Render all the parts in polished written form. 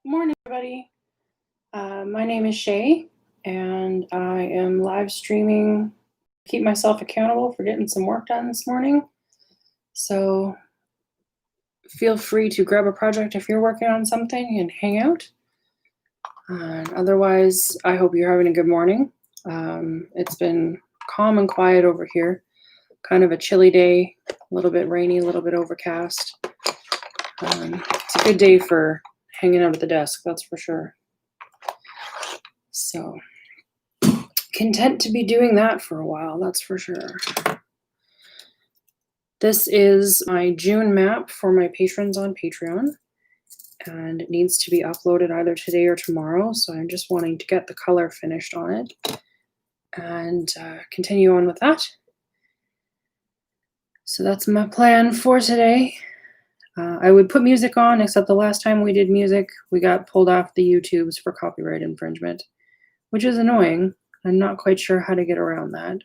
Morning, everybody. My name is Shay, and I am live streaming. Keep myself accountable for getting some work done this morning. So feel free to grab a project if you're working on something and hang out. Otherwise, I hope you're having a good morning. It's been calm and quiet over here. Kind of a chilly day, a little bit rainy, a little bit overcast. It's a good day for hanging out at the desk, that's for sure. So content to be doing that for a while, that's for sure. This is my June map for my patrons on Patreon, and it needs to be uploaded either today or tomorrow, so I'm just wanting to get the color finished on it and continue on with that. So that's my plan for today. I would put music on, except the last time we did music, we got pulled off the YouTubes for copyright infringement, which is annoying. I'm not quite sure how to get around that.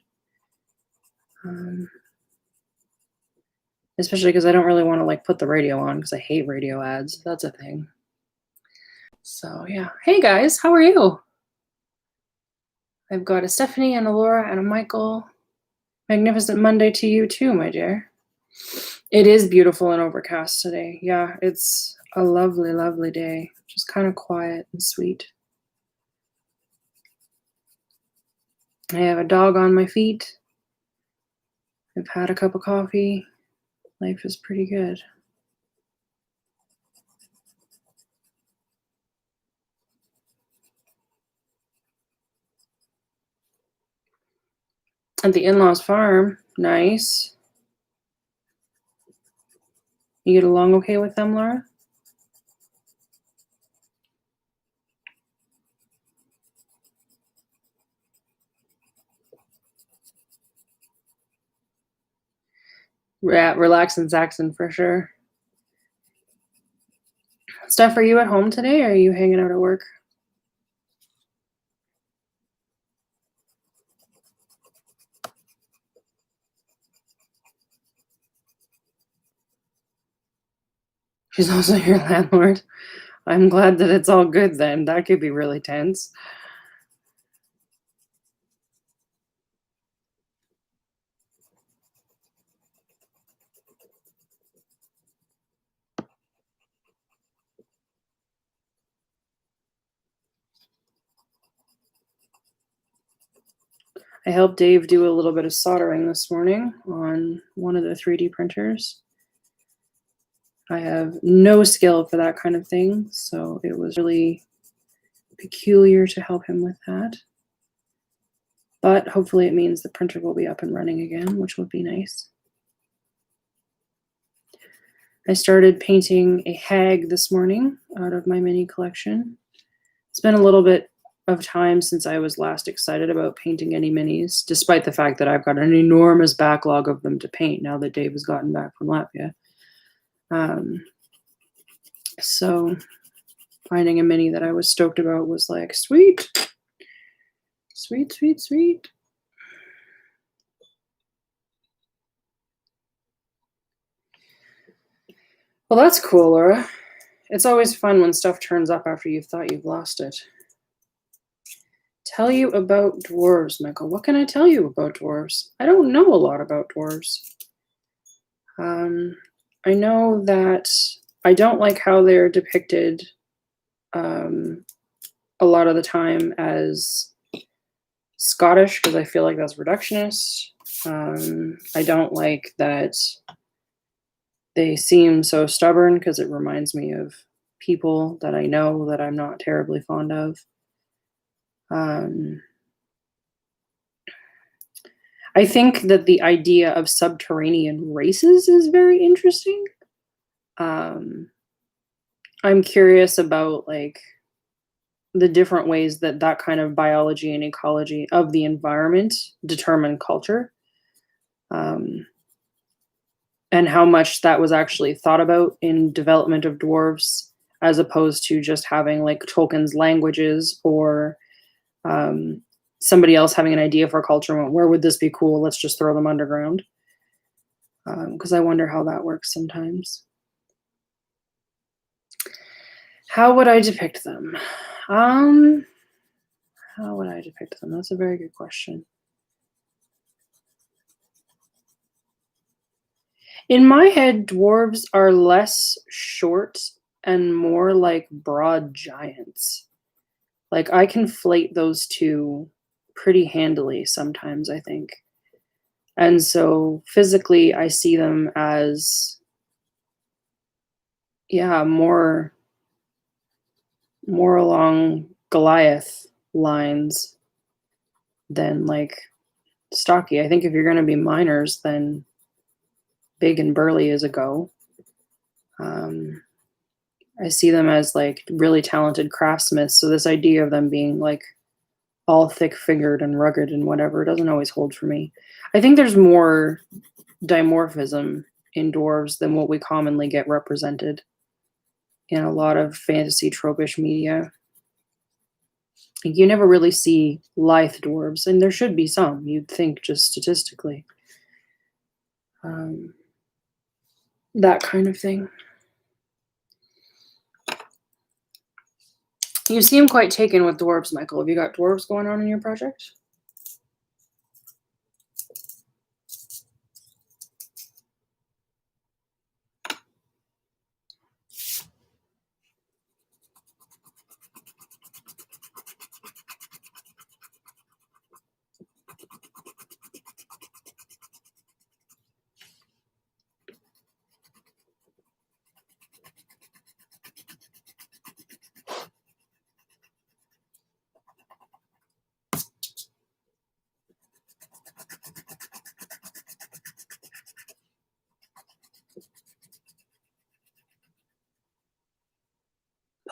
Especially because I don't really want to put the radio on because I hate radio ads. That's a thing. So yeah. Hey guys, how are you? I've got a Stephanie and a Laura and a Michael. Magnificent Monday to you too, my dear. It is beautiful and overcast today. Yeah, it's a lovely, lovely day. Just kind of quiet and sweet. I have a dog on my feet. I've had a cup of coffee. Life is pretty good. At the in-laws farm, nice. You get along okay with them, Laura? Yeah, relaxing Saxon for sure. Steph, are you at home today or are you hanging out at work? She's also your landlord. I'm glad that it's all good then. That could be really tense. I helped Dave do a little bit of soldering this morning on one of the 3D printers. I have no skill for that kind of thing, so it was really peculiar to help him with that. But hopefully it means the printer will be up and running again, which would be nice. I started painting a hag this morning out of my mini collection. It's been a little bit of time since I was last excited about painting any minis, despite the fact that I've got an enormous backlog of them to paint now that Dave has gotten back from Latvia. So finding a mini that I was stoked about was like, sweet, sweet, sweet, sweet. Well, that's cool, Laura. It's always fun when stuff turns up after you've thought you've lost it. Tell you about dwarves, Michael. What can I tell you about dwarves? I don't know a lot about dwarves. I know that I don't like how they're depicted a lot of the time as Scottish, because I feel like that's reductionist. I don't like that they seem so stubborn, because it reminds me of people that I know that I'm not terribly fond of. I think that the idea of subterranean races is very interesting. I'm curious about the different ways that that kind of biology and ecology of the environment determine culture, and how much that was actually thought about in development of dwarves, as opposed to just having Tolkien's languages or somebody else having an idea for a culture and where would this be cool, let's just throw them underground. Because I wonder how that works sometimes. How would I depict them? Um, how would I depict them? That's a very good question. In my head, dwarves are less short and more like broad giants. Like, I conflate those 2 pretty handily sometimes, I think. And so, physically, I see them as, yeah, more along Goliath lines than, like, stocky. I think if you're gonna be miners, then big and burly is a go. Um, I see them as, like, really talented craftsmiths, so this idea of them being, like, all thick-figured and rugged and whatever doesn't always hold for me. I think there's more dimorphism in dwarves than what we commonly get represented in a lot of fantasy tropish media. Like, you never really see lithe dwarves, and there should be some, you'd think, just statistically. Um, that kind of thing. You seem quite taken with dwarves, Michael. Have you got dwarves going on in your project?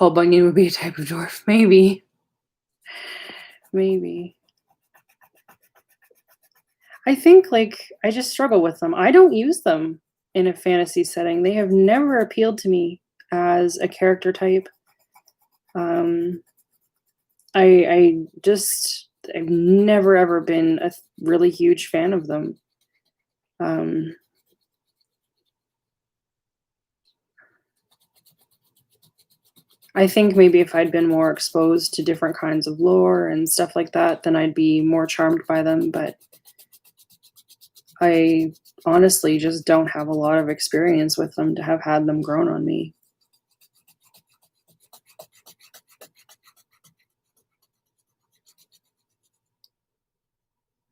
Paul Bunyan would be a type of dwarf. Maybe. Maybe. I think, like, I just struggle with them. I don't use them in a fantasy setting. They have never appealed to me as a character type. Um, I just I've never ever been a really huge fan of them. Um, I think maybe if I'd been more exposed to different kinds of lore and stuff like that, then I'd be more charmed by them, but I honestly just don't have a lot of experience with them to have had them grown on me.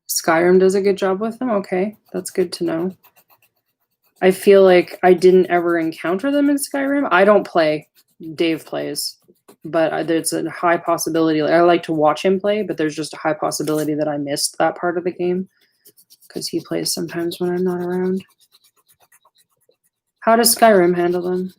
Skyrim does a good job with them? Okay, that's good to know. I feel like I didn't ever encounter them in Skyrim. I don't play. Dave plays, but there's a high possibility. I like to watch him play, but there's just a high possibility that I missed that part of the game because he plays sometimes when I'm not around. How does Skyrim handle them?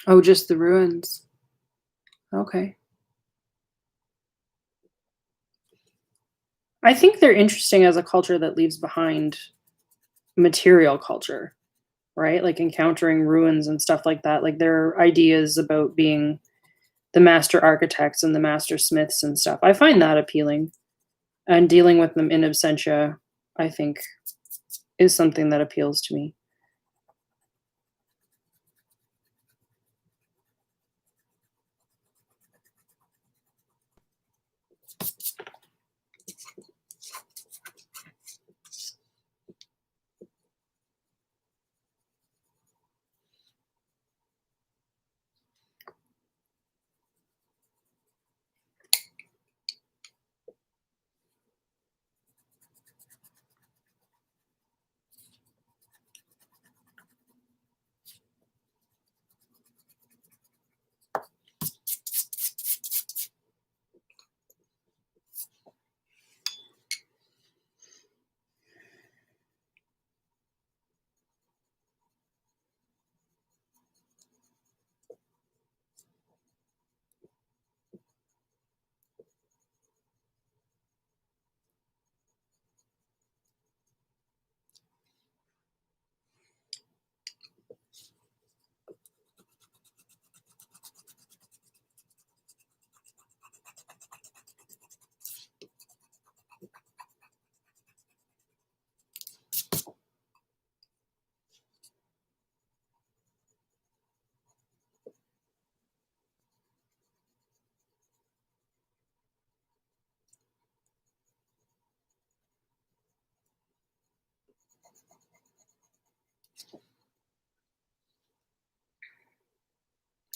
Oh, just the ruins. Okay. I think they're interesting as a culture that leaves behind material culture, right? Like encountering ruins and stuff like that. Like their ideas about being the master architects and the master smiths and stuff. I find that appealing. And dealing with them in absentia, I think, is something that appeals to me.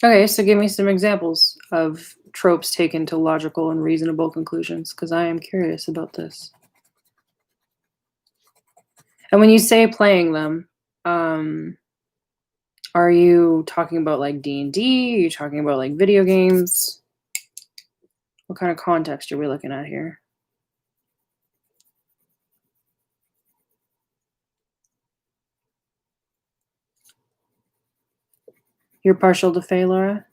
Okay, so give me some examples of tropes taken to logical and reasonable conclusions, because I am curious about this. And when you say playing them, um, are you talking about like D&D? Are you talking about like video games? What kind of context are we looking at here? You're partial to Fae, Laura?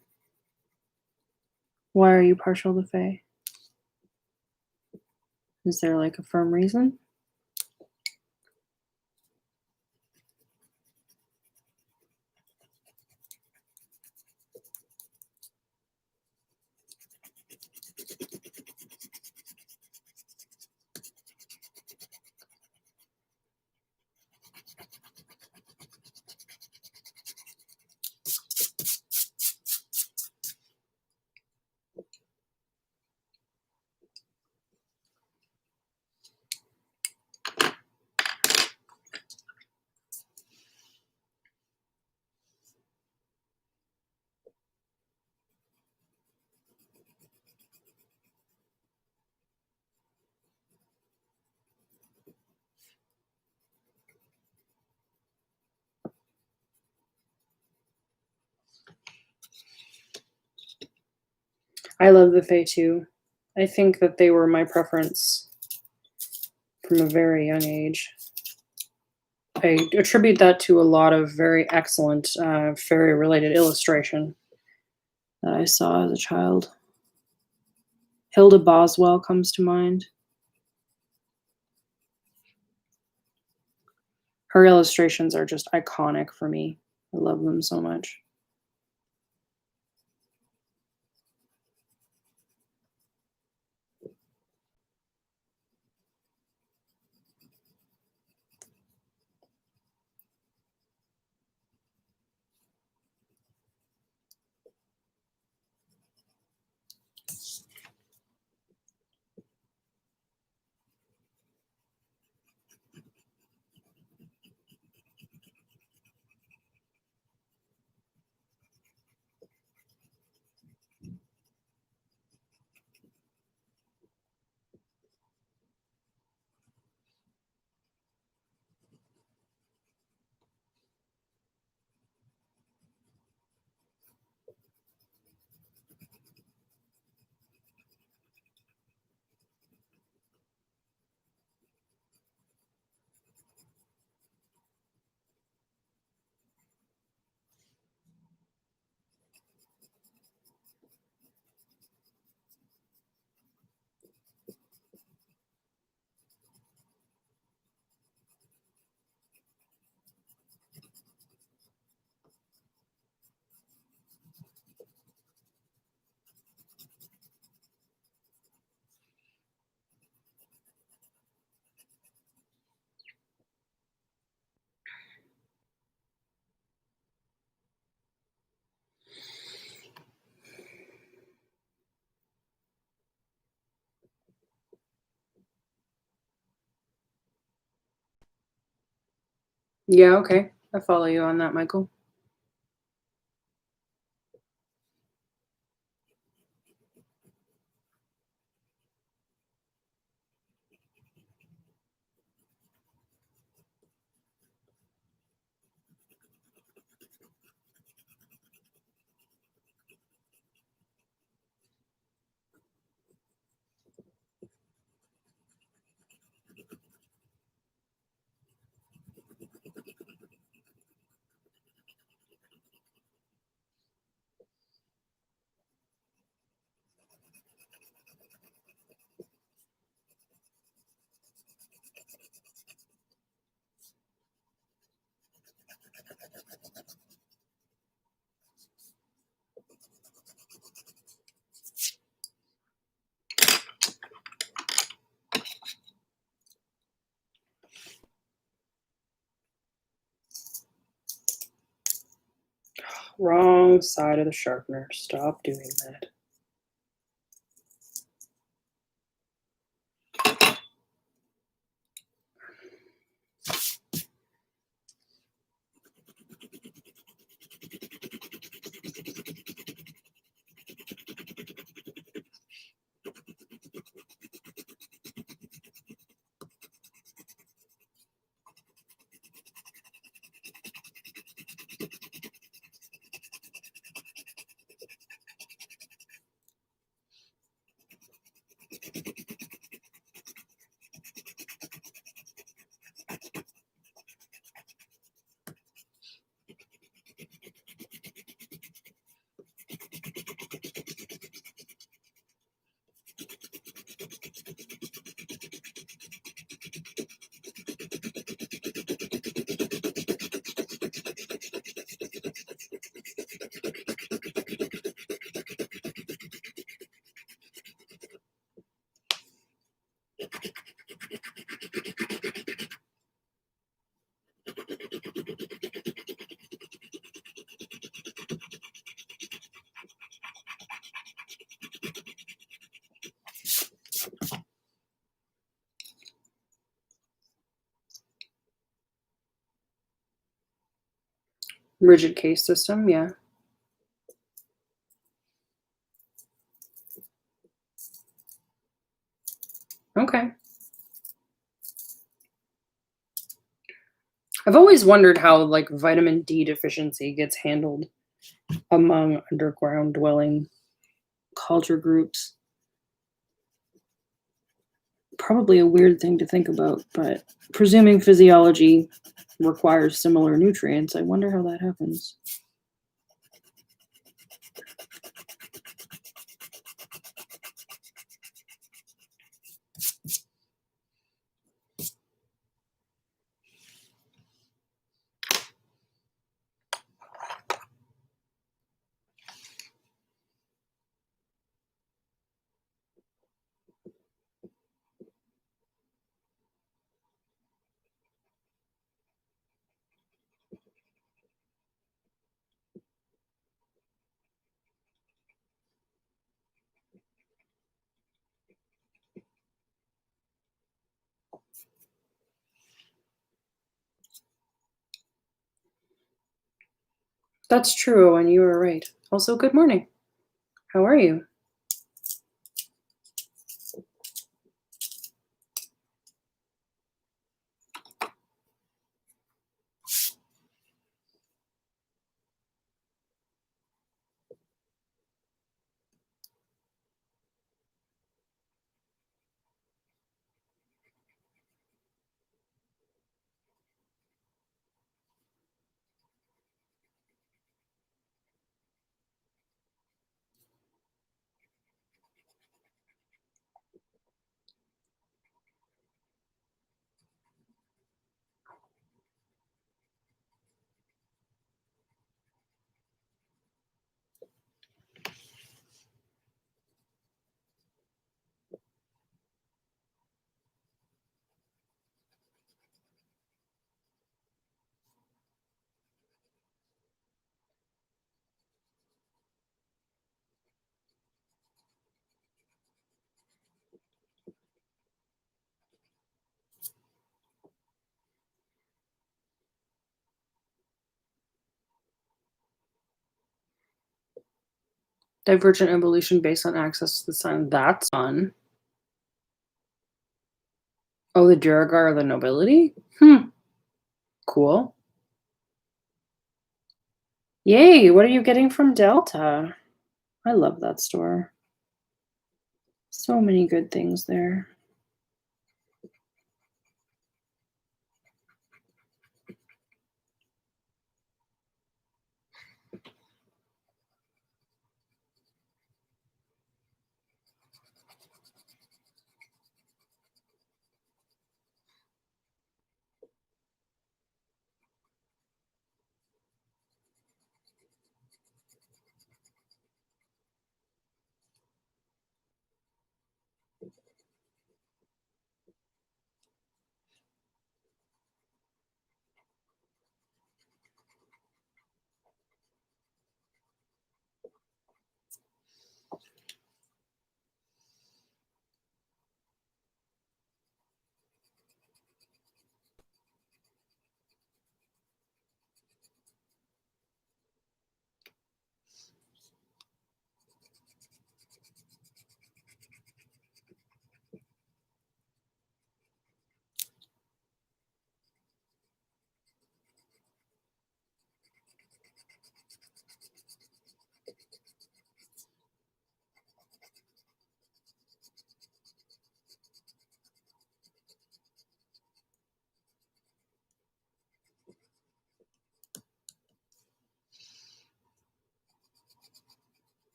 Why are you partial to Fae? Is there like a firm reason? I love the Fae too. I think that they were my preference from a very young age. I attribute that to a lot of very excellent fairy-related illustration that I saw as a child. Hilda Boswell comes to mind. Her illustrations are just iconic for me. I love them so much. Yeah, okay. I follow you on that, Michael. Wrong side of the sharpener. Stop doing that. Rigid case system, yeah. Okay. I've always wondered how like vitamin D deficiency gets handled among underground dwelling culture groups. Probably a weird thing to think about, but presuming physiology requires similar nutrients, I wonder how that happens. That's true, and you were right. Also, good morning. How are you? Divergent evolution based on access to the sun. That's fun. Oh, the Duergar are the nobility? Cool. Yay, what are you getting from Delta? I love that store. So many good things there.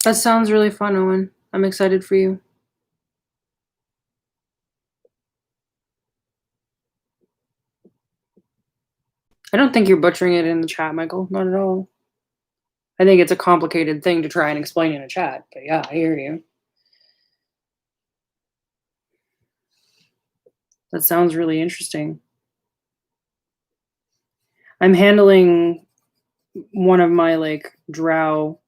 That sounds really fun, Owen. I'm excited for you. I don't think you're butchering it in the chat, Michael. Not at all. I think it's a complicated thing to try and explain in a chat, but yeah, I hear you. That sounds really interesting. I'm handling one of my like drow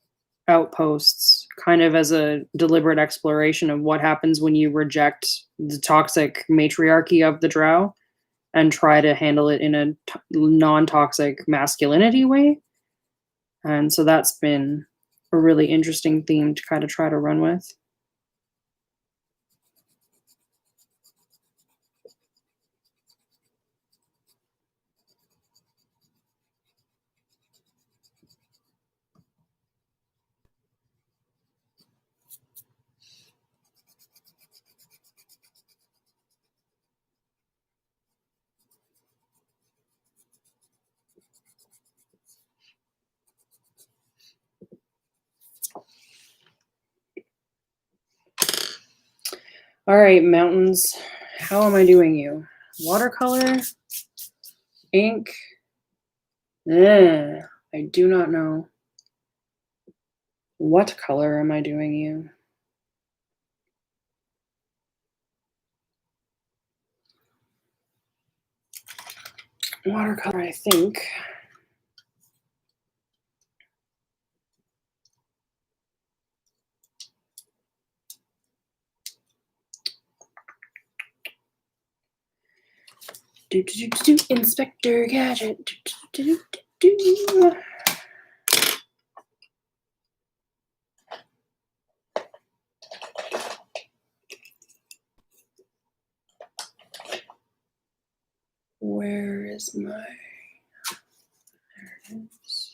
outposts kind of as a deliberate exploration of what happens when you reject the toxic matriarchy of the drow and try to handle it in a non-toxic masculinity way. And so that's been a really interesting theme to kind of try to run with. All right, mountains. How am I doing you? Watercolor? Ink? I do not know. What color am I doing you? Watercolor, I think. Inspector Gadget. Where is my... There it is.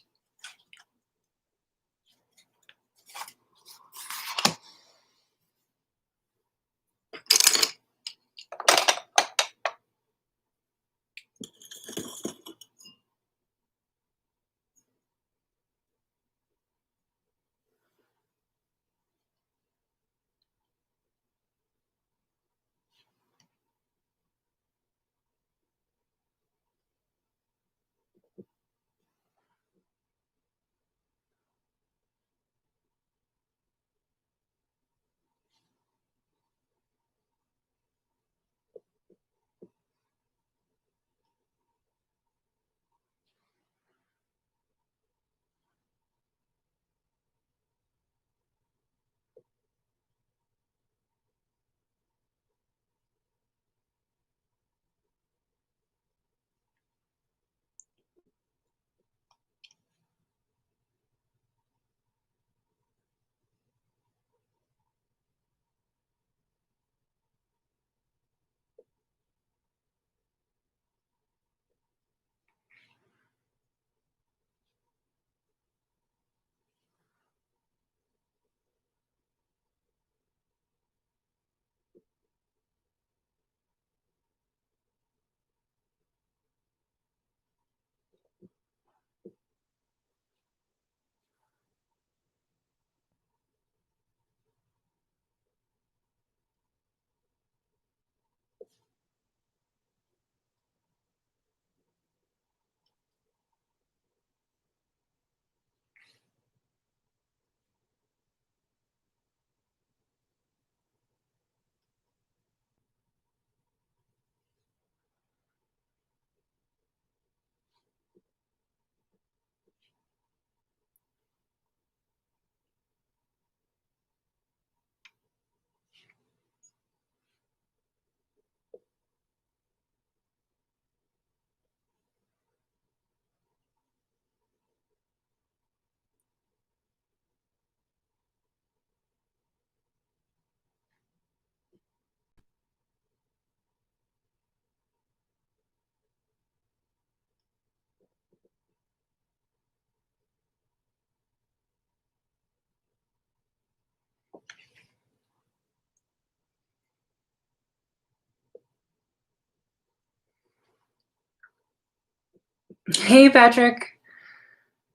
Hey, Patrick.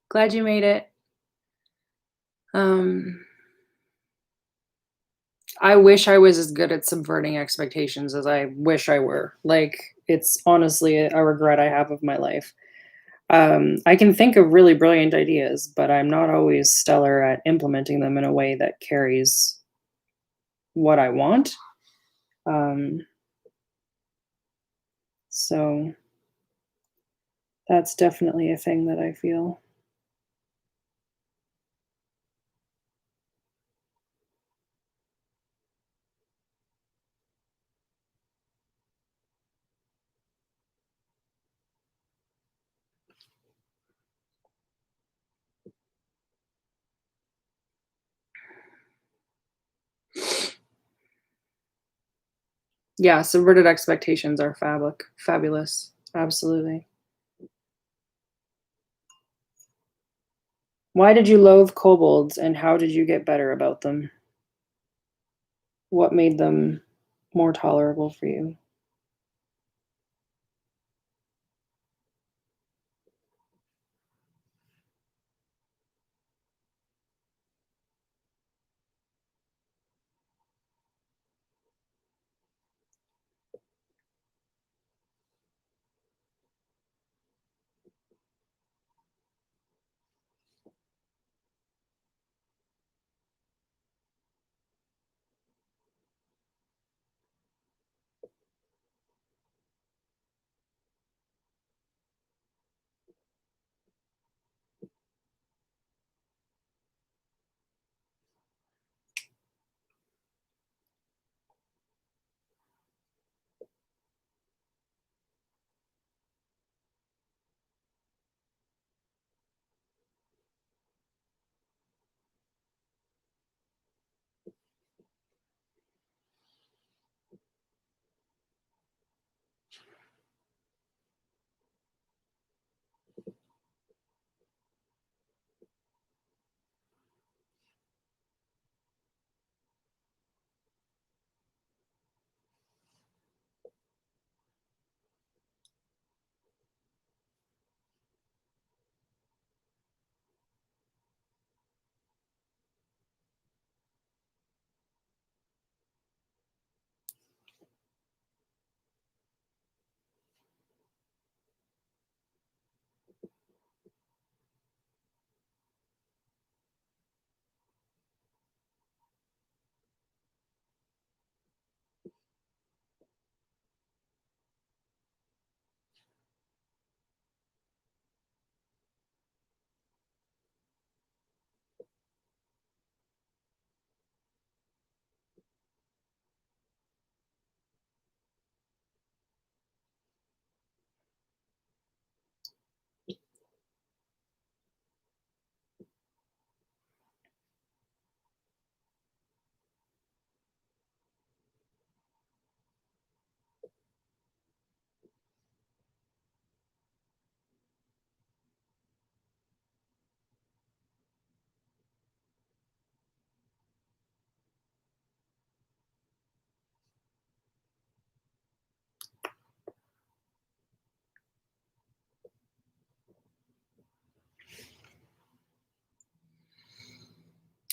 Glad you made it. I wish I was as good at subverting expectations as I wish I were. Like, it's honestly a regret I have of my life. I can think of really brilliant ideas, but I'm not always stellar at implementing them in a way that carries what I want. Um, so that's definitely a thing that I feel. Yeah, subverted expectations are fabulous. Absolutely. Why did you loathe kobolds and how did you get better about them? What made them more tolerable for you?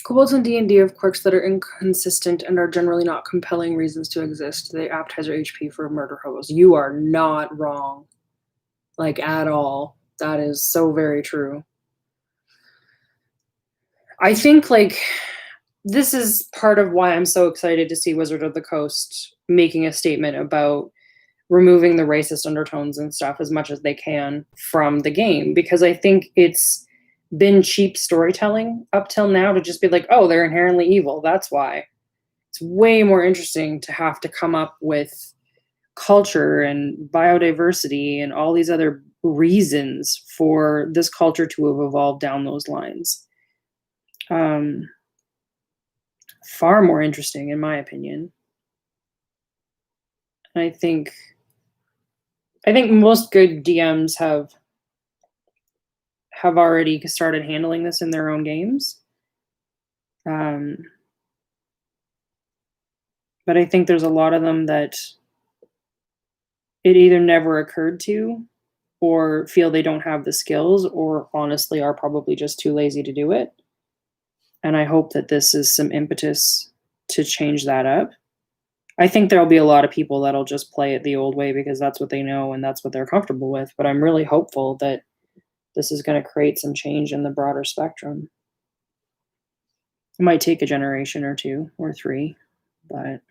Kobolds in D&D have quirks that are inconsistent and are generally not compelling reasons to exist. They aptize their HP for murder hobos. You are not wrong, like, at all. That is so very true. I think, like, this is part of why I'm so excited to see Wizard of the Coast making a statement about removing the racist undertones and stuff as much as they can from the game, because I think it's been cheap storytelling up till now to just be like, oh, they're inherently evil. That's why. It's way more interesting to have to come up with culture and biodiversity and all these other reasons for this culture to have evolved down those lines. Um, Far more interesting, in my opinion. I think I think most good DMs have already started handling this in their own games. Um, but I think there's a lot of them that it either never occurred to or feel they don't have the skills or honestly are probably just too lazy to do it. And I hope that this is some impetus to change that up. I think there'll be a lot of people that'll just play it the old way because that's what they know and that's what they're comfortable with, but I'm really hopeful that this is gonna create some change in the broader spectrum. It might take a generation or 2 or 3, but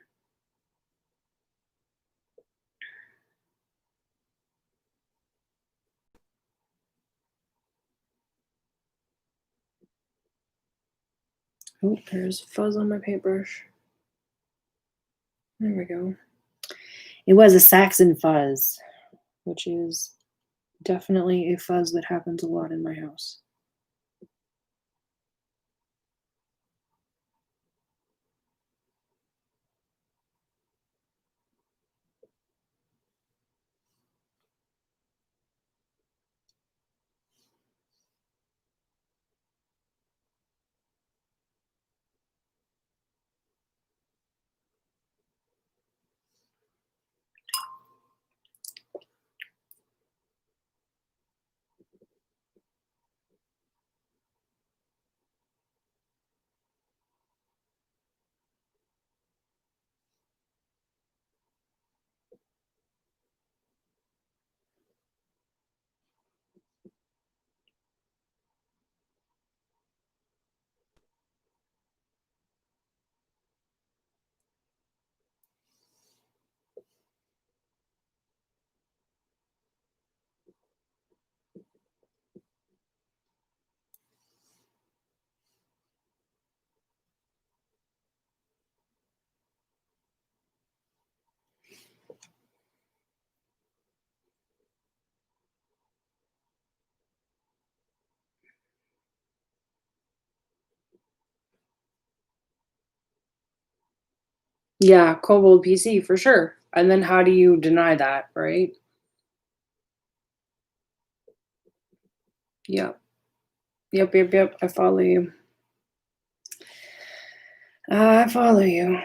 oh, there's fuzz on my paintbrush. There we go. It was a Saxon fuzz, which is definitely a fuzz that happens a lot in my house. Yeah, Kobold PC for sure. And then how do you deny that, right? Yep. Yep. I follow you. I follow you.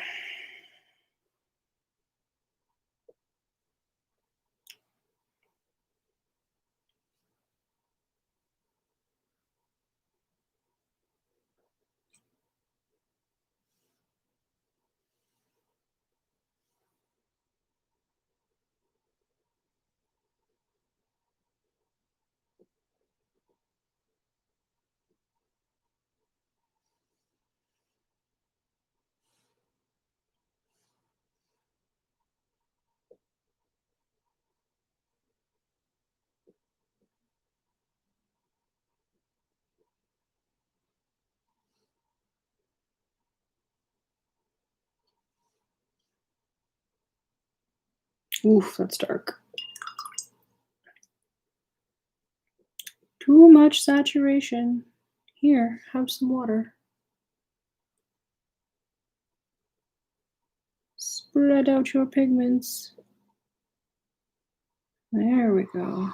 Oof, that's dark. Too much saturation. Here, have some water. Spread out your pigments. There we go.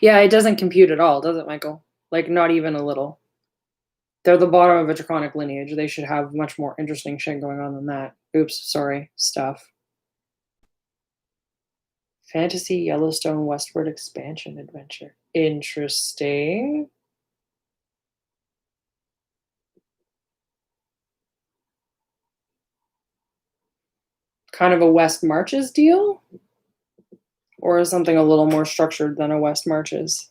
Yeah, it doesn't compute at all, does it, Michael? Like, not even a little. They're the bottom of a draconic lineage. They should have much more interesting shit going on than that. Oops, sorry. Stuff. Fantasy Yellowstone Westward Expansion Adventure. Interesting. Kind of a West Marches deal? Or something a little more structured than a West Marches?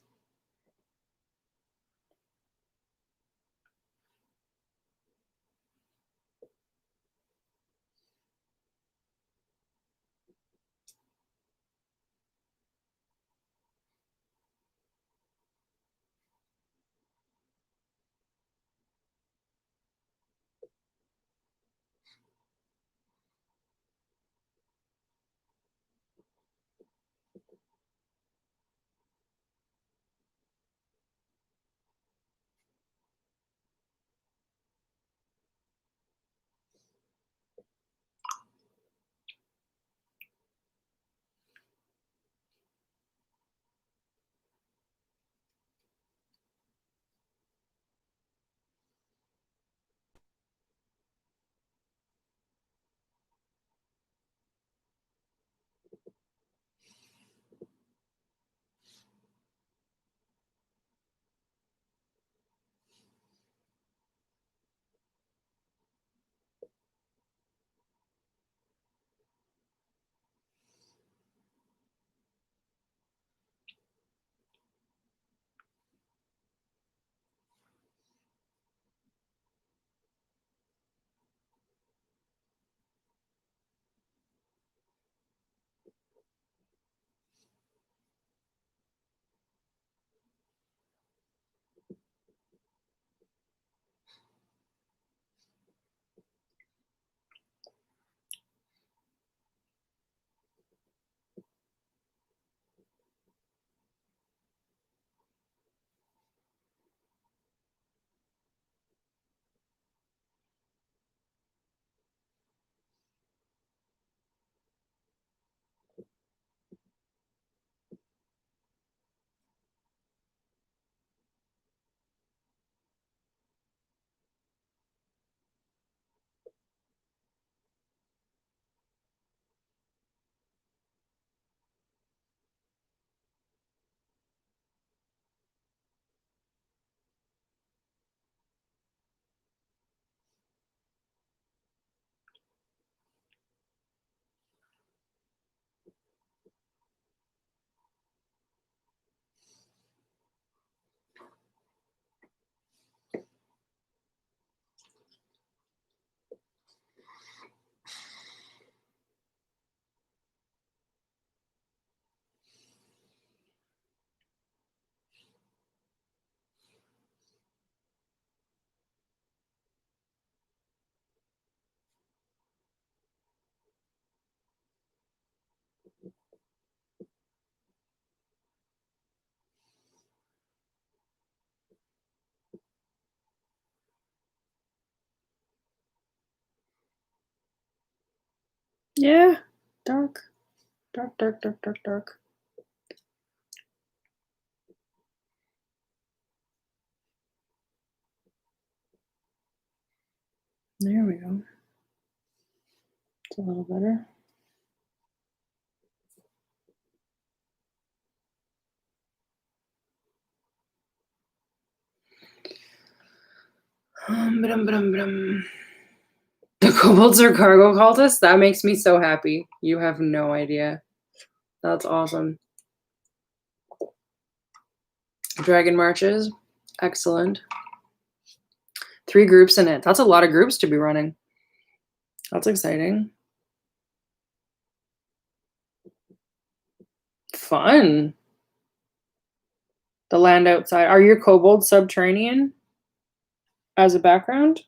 Yeah. Dark. Dark, dark, dark, dark, dark. There we go. It's a little better. Ba-dum. The kobolds are cargo cultists? That makes me so happy. You have no idea. That's awesome. Dragon marches. Excellent. 3 groups in it. That's a lot of groups to be running. That's exciting. Fun. The land outside. Are your kobolds subterranean as a background?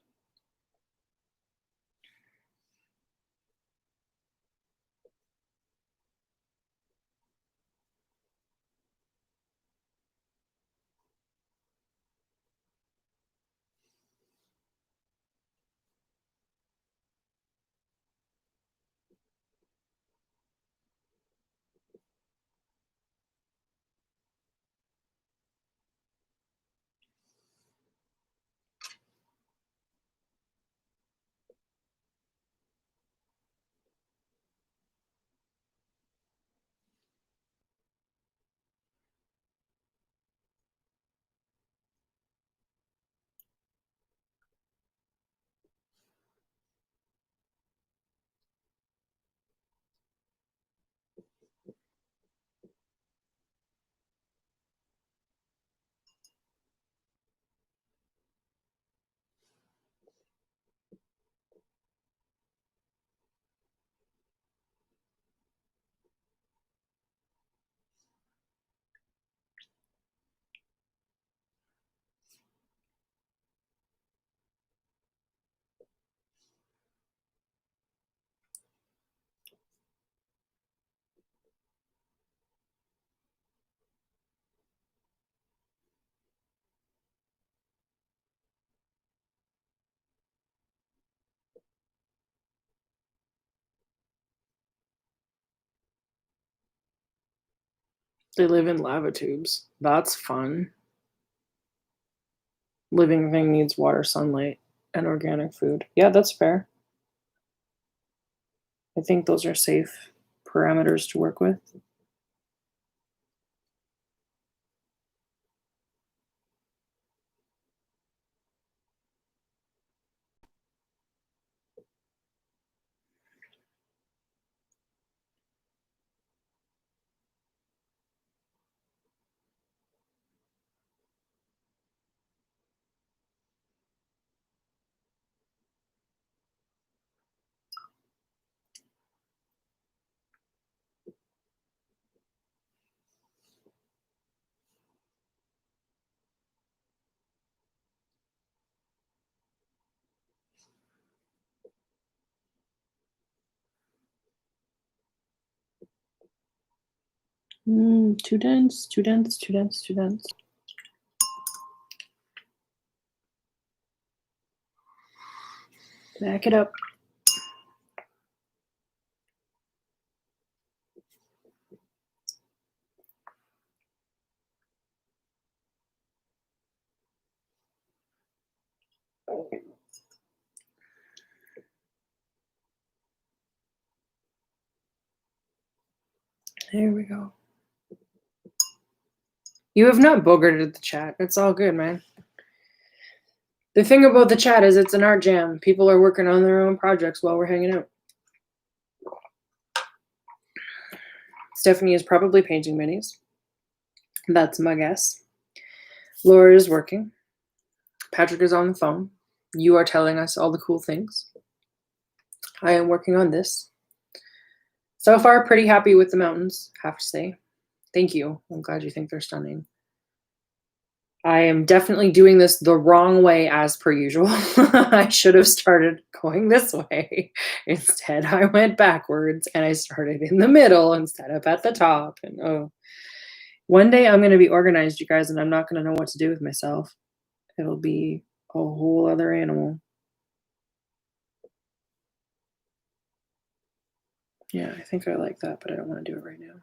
They live in lava tubes. That's fun. Living thing needs water, sunlight, and organic food. Yeah, that's fair. I think those are safe parameters to work with. Too dense, too dense, too dense, too dense. Back it up. There we go. You have not boogered the chat. It's all good, man. The thing about the chat is it's an art jam. People are working on their own projects while we're hanging out. Stephanie is probably painting minis. That's my guess. Laura is working. Patrick is on the phone. You are telling us all the cool things. I am working on this. So far, pretty happy with the mountains, have to say. Thank you. I'm glad you think they're stunning. I am definitely doing this the wrong way as per usual. I should have started going this way. Instead, I went backwards and I started in the middle instead of at the top. And oh, one day I'm going to be organized, you guys, and I'm not going to know what to do with myself. It'll be a whole other animal. Yeah, I think I like that, but I don't want to do it right now.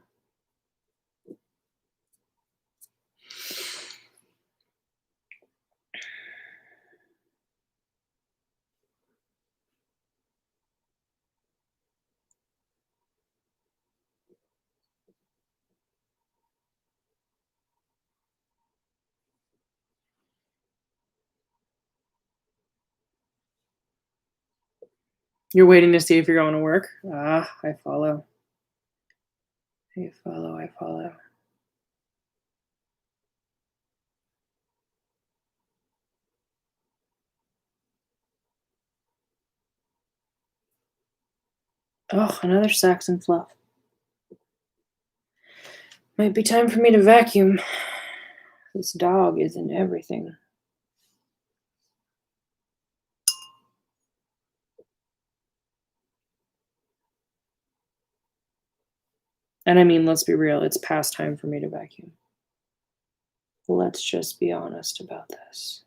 You're waiting to see if you're going to work? Ah, I follow. I follow, I follow. Oh, another Saxon fluff. Might be time for me to vacuum. This dog is in everything. And I mean, let's be real, it's past time for me to vacuum. Let's just be honest about this.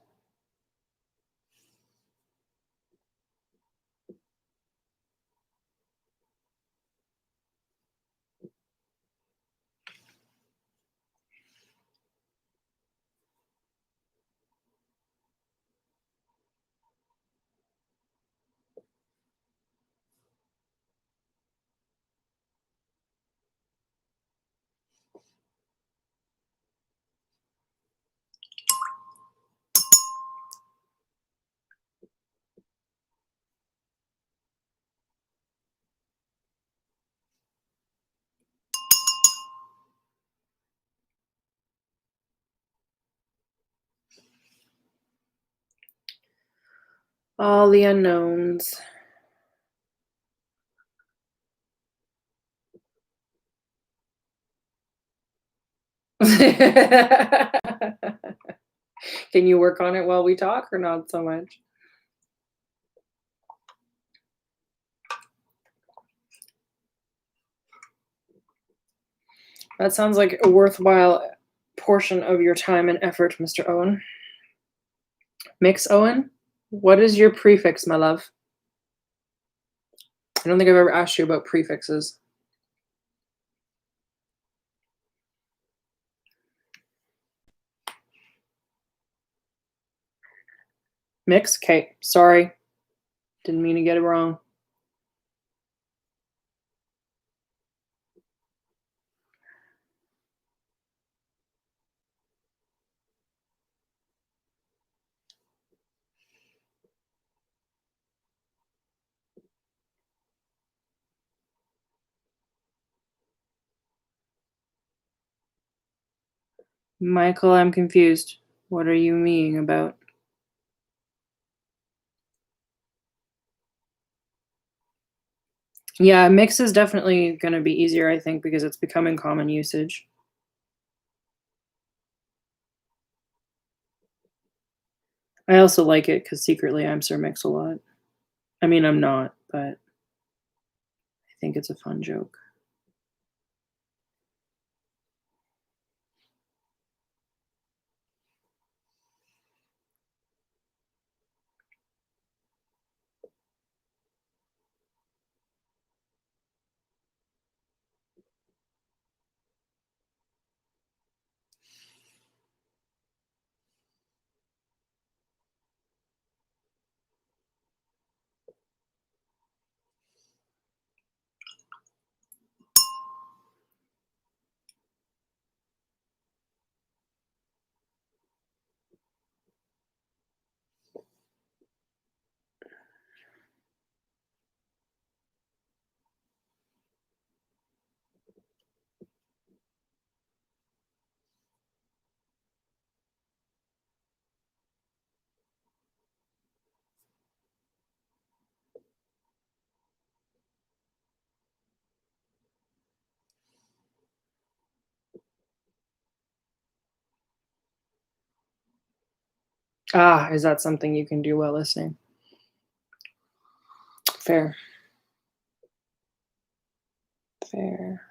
All the unknowns. Can you work on it while we talk or not so much? That sounds like a worthwhile portion of your time and effort, Mr. Owen. Mix Owen? What is your prefix, my love? I don't think I've ever asked you about prefixes. Mix? Okay, sorry. Didn't mean to get it wrong. Michael, I'm confused. What are you meaning about? Yeah, mix is definitely going to be easier, I think, because it's becoming common usage. I also like it because secretly I'm Sir Mix-a-Lot. I mean, I'm not, but I think it's a fun joke. Ah, is that something you can do while listening? Fair. Fair.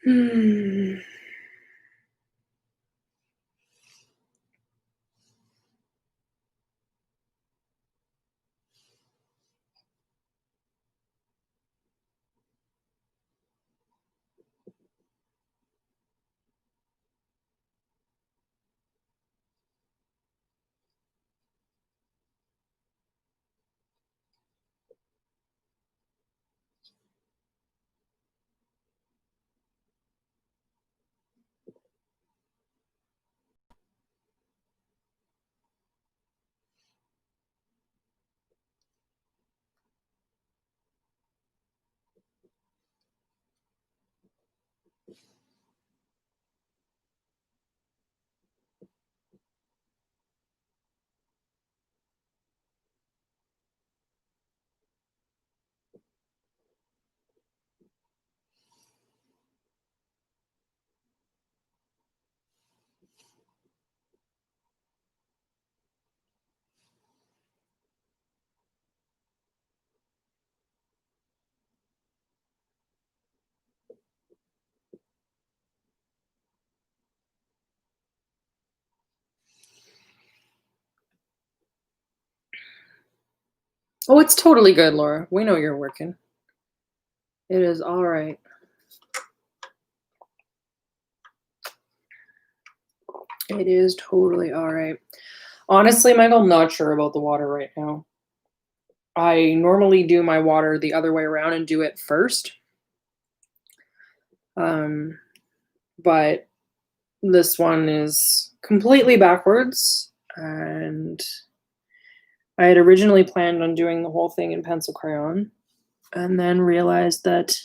Hmm. Oh, it's totally good, Laura. We know you're working. It is all right. It is totally all right. Honestly, Michael, not sure about the water right now. I normally do my water the other way around and do it first. Um, but this one is completely backwards, and I had originally planned on doing the whole thing in pencil crayon, and then realized that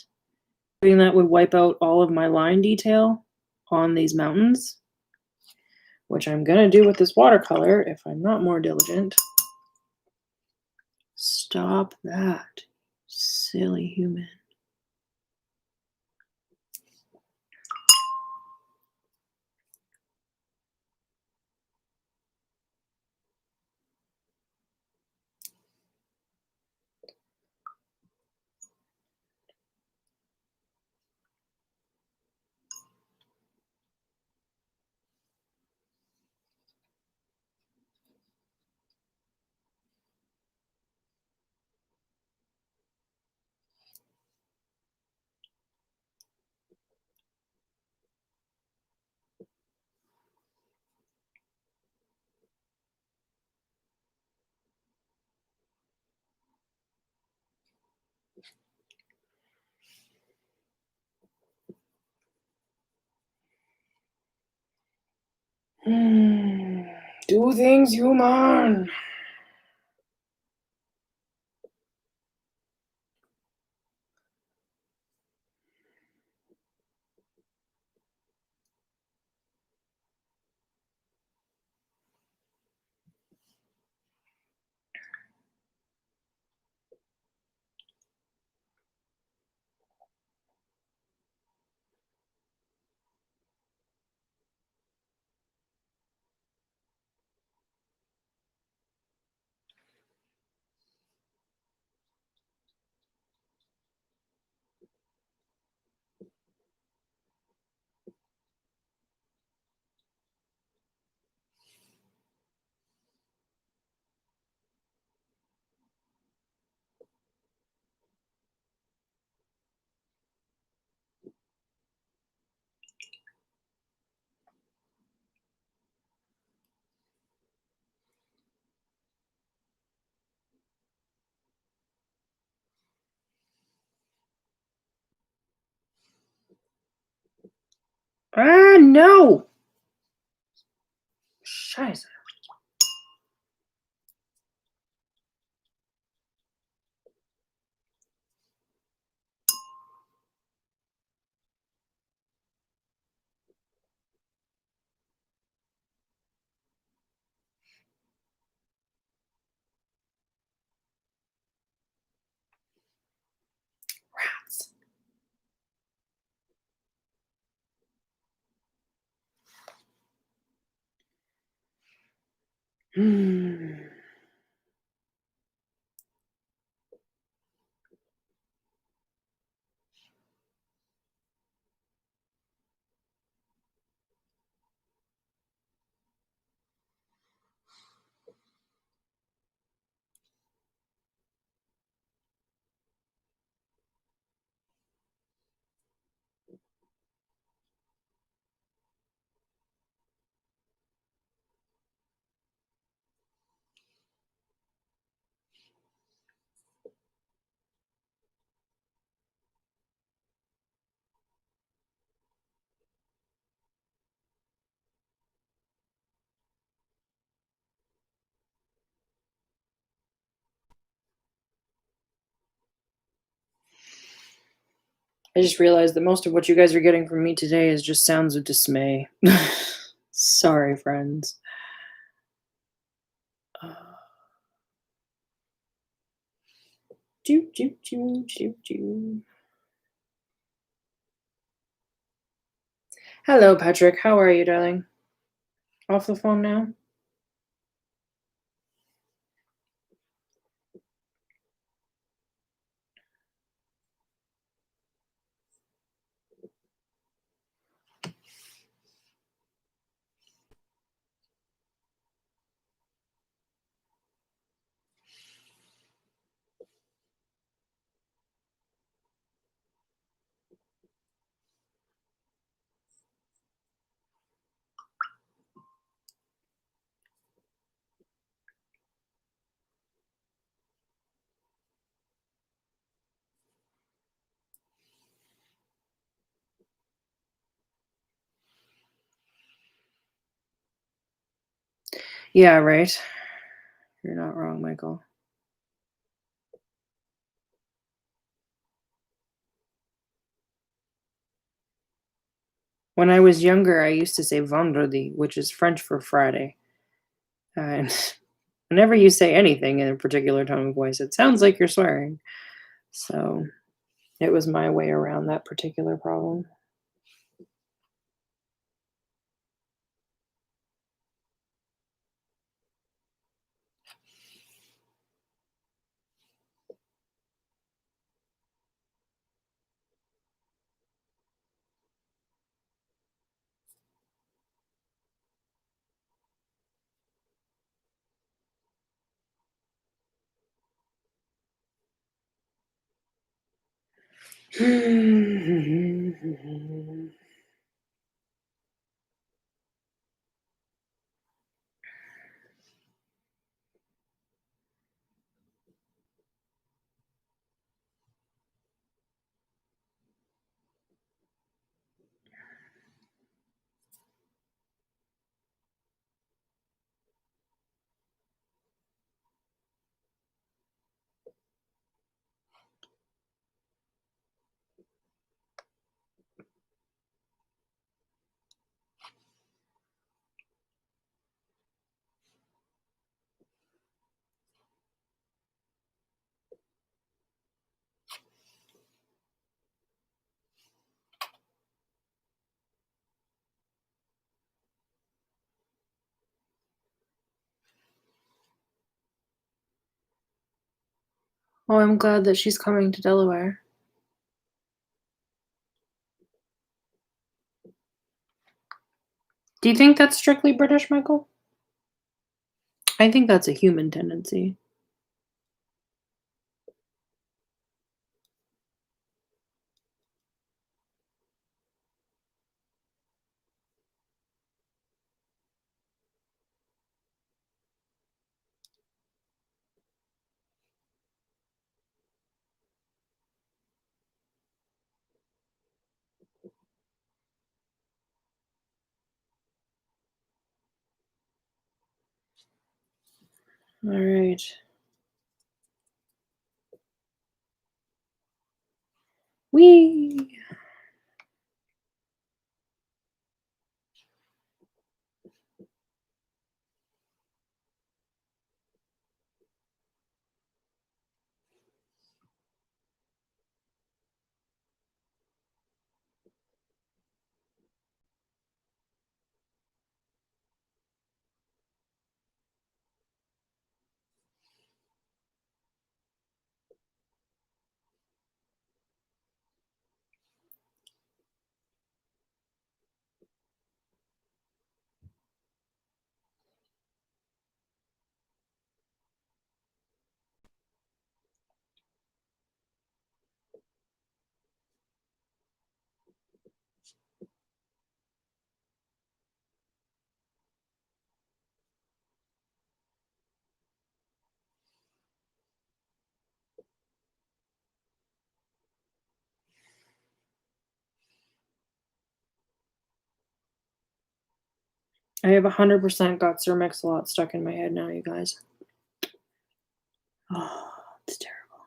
doing that would wipe out all of my line detail on these mountains, which I'm gonna do with this watercolor if I'm not more diligent. Stop that, silly human. Do things, human. Ah, no! Scheiße. Rats. Hmm. I just realized that most of what you guys are getting from me today is just sounds of dismay. Sorry, friends. Uh, Choo, choo, choo, choo, choo. Hello, Patrick. How are you, darling? Off the phone now? Yeah, right. You're not wrong, Michael. When I was younger, I used to say vendredi, which is French for Friday. And whenever you say anything in a particular tone of voice, it sounds like you're swearing. So it was my way around that particular problem. Oh, I'm glad that she's coming to Delaware. Do you think that's strictly British, Michael? I think that's a human tendency. All right. Wee. I have 100% got Sir Mix-a-Lot stuck in my head now, you guys. Oh, it's terrible.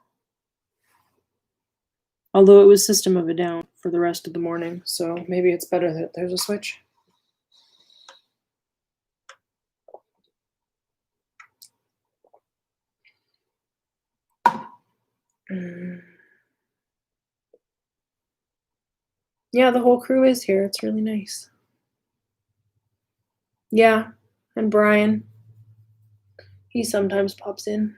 Although it was System of a Down for the rest of the morning, so maybe it's better that there's a switch. Yeah, the whole crew is here. It's really nice. Yeah, and Brian. He sometimes pops in.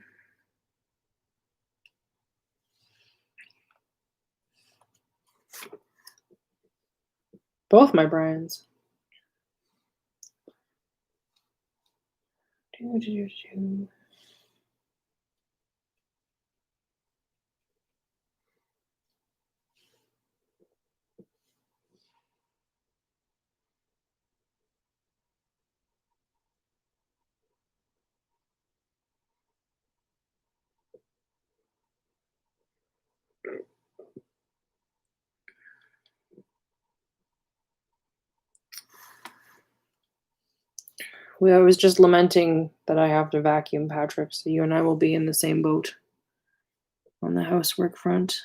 Both my Brians. I was just lamenting that I have to vacuum, Patrick, so you and I will be in the same boat on the housework front.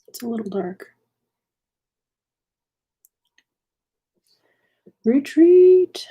It's a little dark. Retreat.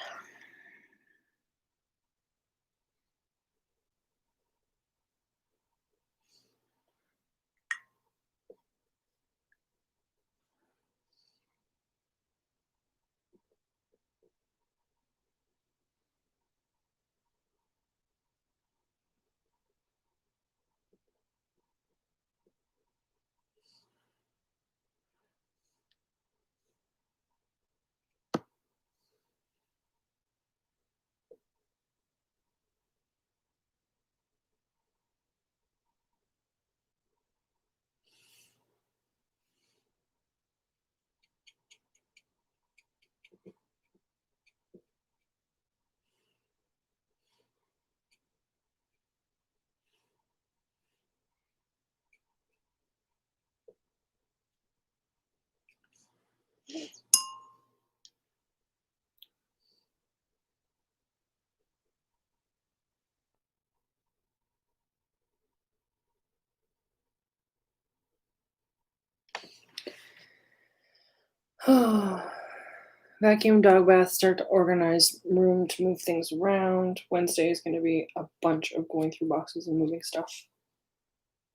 Vacuum, dog bath, start to organize room to move things around. Wednesday is going to be a bunch of going through boxes and moving stuff.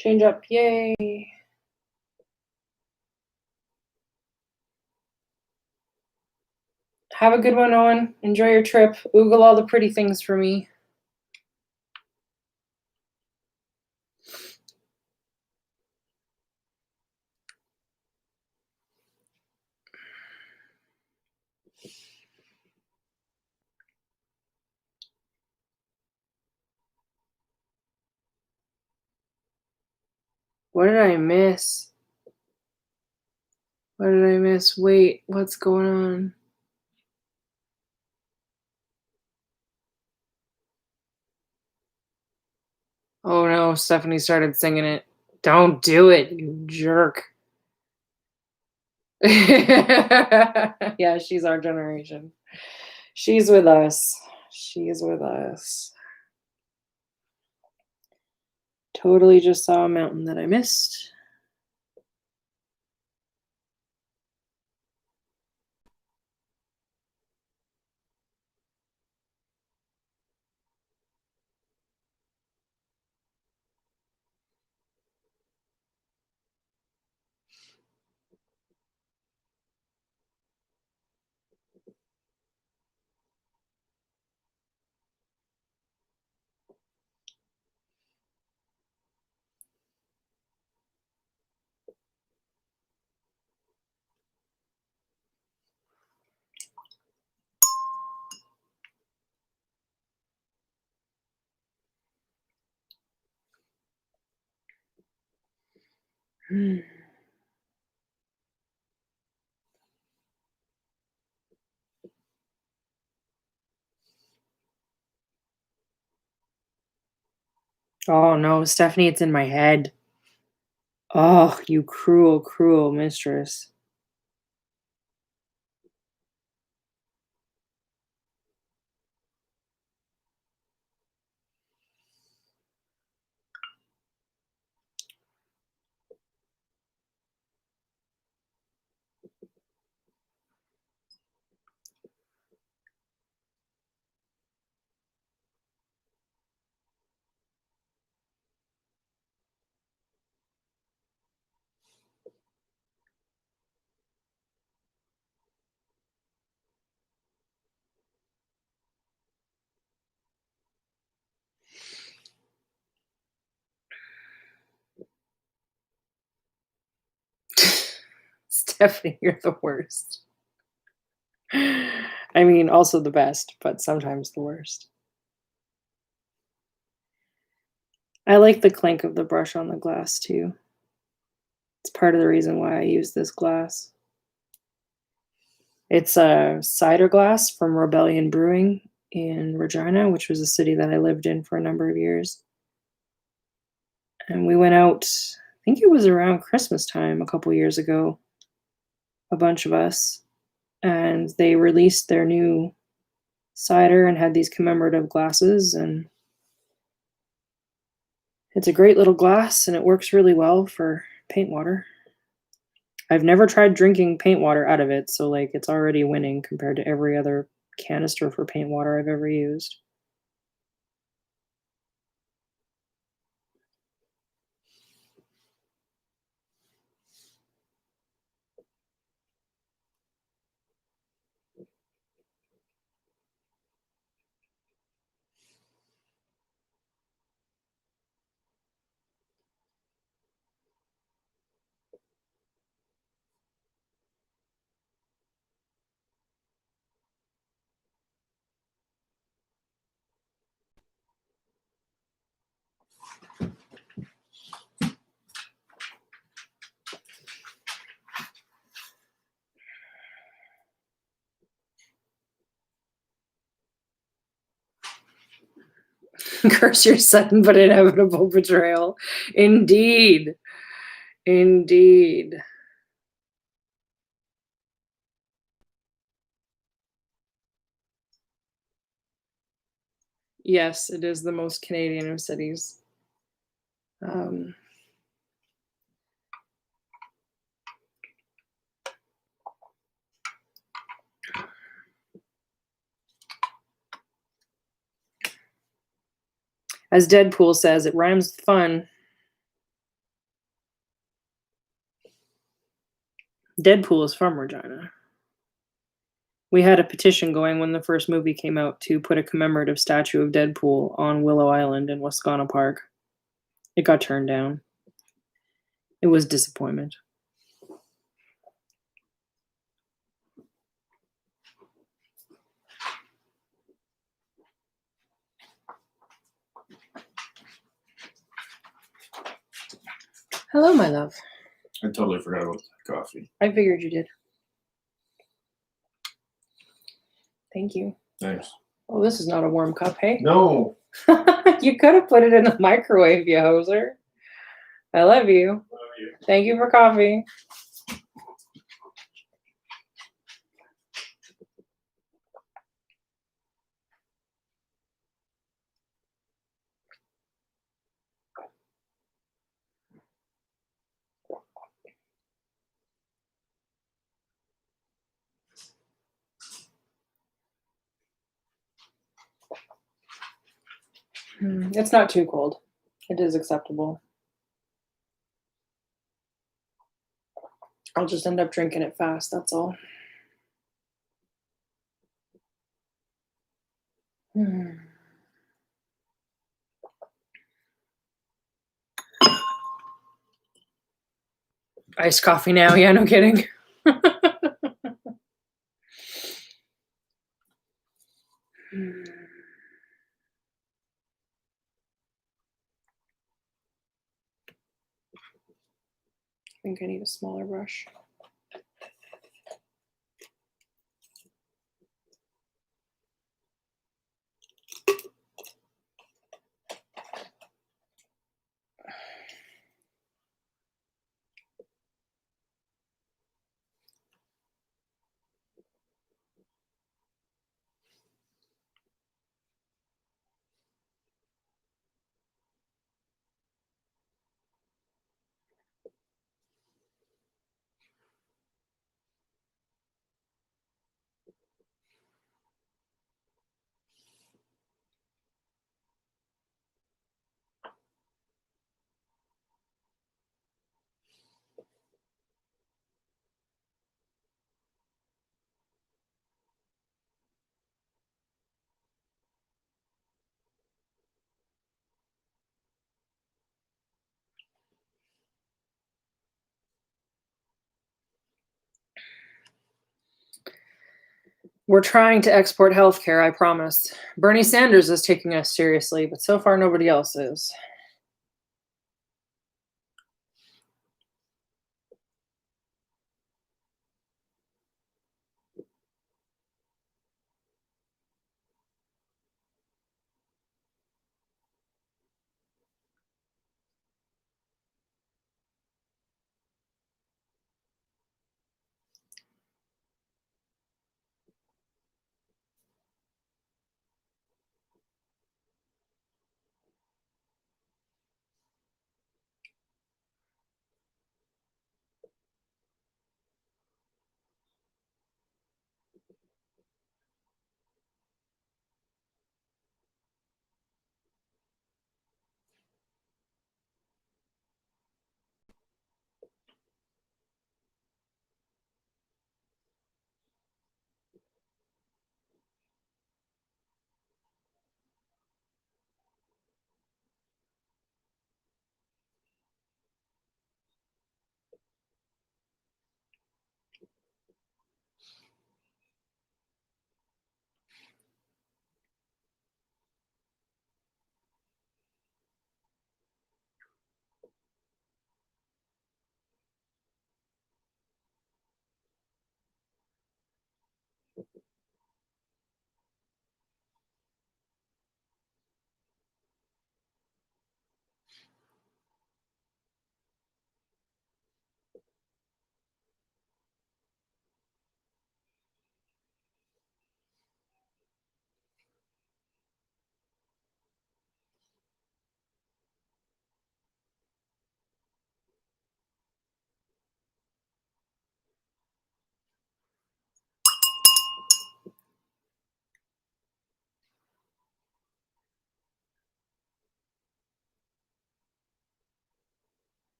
Change up, yay! Have a good one, Owen. Enjoy your trip. Oogle all the pretty things for me. What did I miss? What did I miss? Wait, what's going on? Oh no, Stephanie started singing it. Don't do it, you jerk. Yeah, she's our generation. She's with us. She's with us. Totally just saw a mountain that I missed. Oh no, Stephanie, it's in my head. Oh, you cruel, cruel mistress. Stephanie, you're the worst. I mean, also the best, but sometimes the worst. I like the clink of the brush on the glass too. It's part of the reason why I use this glass. It's a cider glass from Rebellion Brewing in Regina, which was a city that I lived in for a number of years. And we went out, I think it was around Christmas time a couple years ago, a bunch of us, and they released their new cider and had these commemorative glasses, and it's a great little glass and it works really well for paint water. I've never tried drinking paint water out of it, so like it's already winning compared to every other canister for paint water I've ever used. Curse your sudden but inevitable betrayal. Indeed. Indeed. Yes, it is the most Canadian of cities. Um, as Deadpool says, it rhymes with fun. Deadpool is from Regina. We had a petition going when the first movie came out to put a commemorative statue of Deadpool on Willow Island in Wascana Park. It got turned down. It was disappointment. Hello, my love. I totally forgot about the coffee. I figured you did. Thank you. Thanks. Oh, this is not a warm cup, hey? No. You could have put it in the microwave, you hoser. I love you. Love you. Thank you for coffee. It's not too cold. It is acceptable. I'll just end up drinking it fast, that's all. Iced coffee now, yeah, no kidding. think I need a smaller brush. We're trying to export healthcare, I promise. Bernie Sanders is taking us seriously, but so far nobody else is.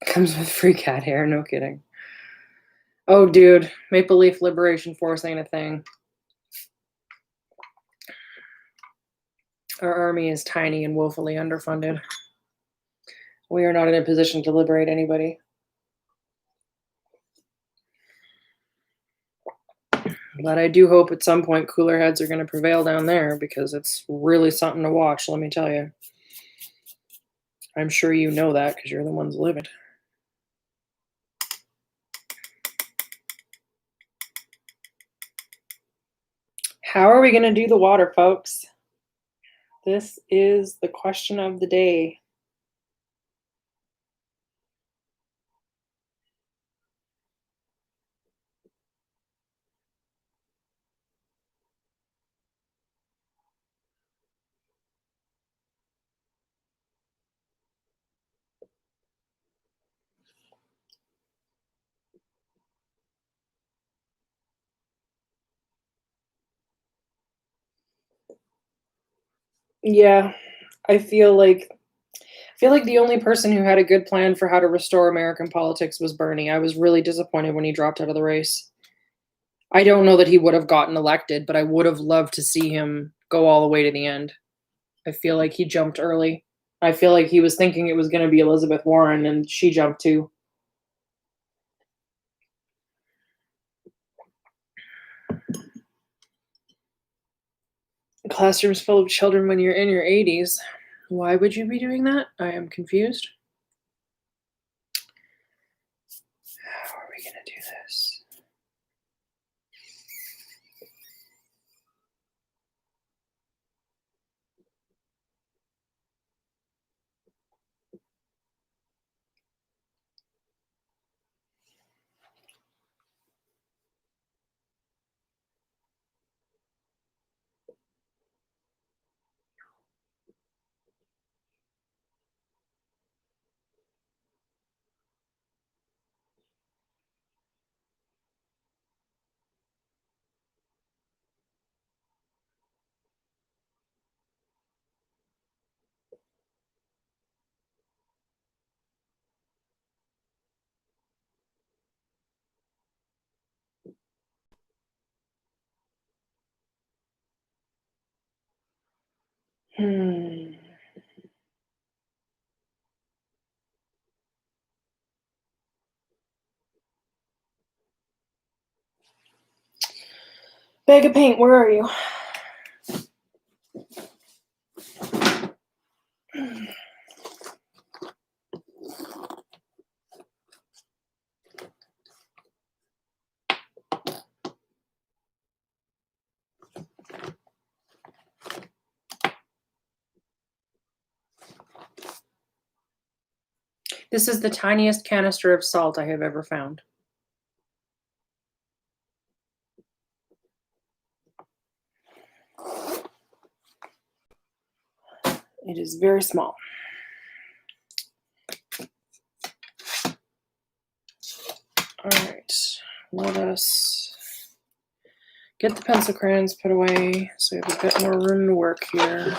Comes with free cat hair, no kidding. Oh, dude, Maple Leaf Liberation Force ain't a thing. Our army is tiny and woefully underfunded. We are not in a position to liberate anybody. But I do hope at some point cooler heads are going to prevail down there, because it's really something to watch, let me tell you. I'm sure you know that because you're the ones living. How are we going to do the water, folks? This is the question of the day. Yeah, I feel like the only person who had a good plan for how to restore American politics was Bernie. I was really disappointed when he dropped out of the race. I don't know that he would have gotten elected, but I would have loved to see him go all the way to the end. I feel like he jumped early. I feel like he was thinking it was going to be Elizabeth Warren, and she jumped too. classrooms full of children when you're in your 80s. Why would you be doing that? I am confused. How are we going to do this? Bag of paint, where are you? This is the tiniest canister of salt I have ever found. It is very small. All right, let us get the pencil crayons put away so we have a bit more room to work here.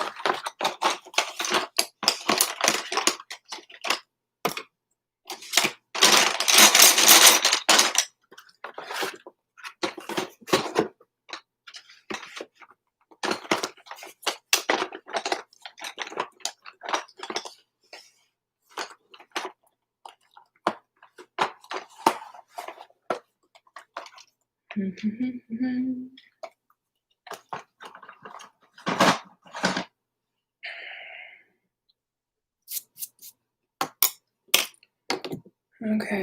Okay,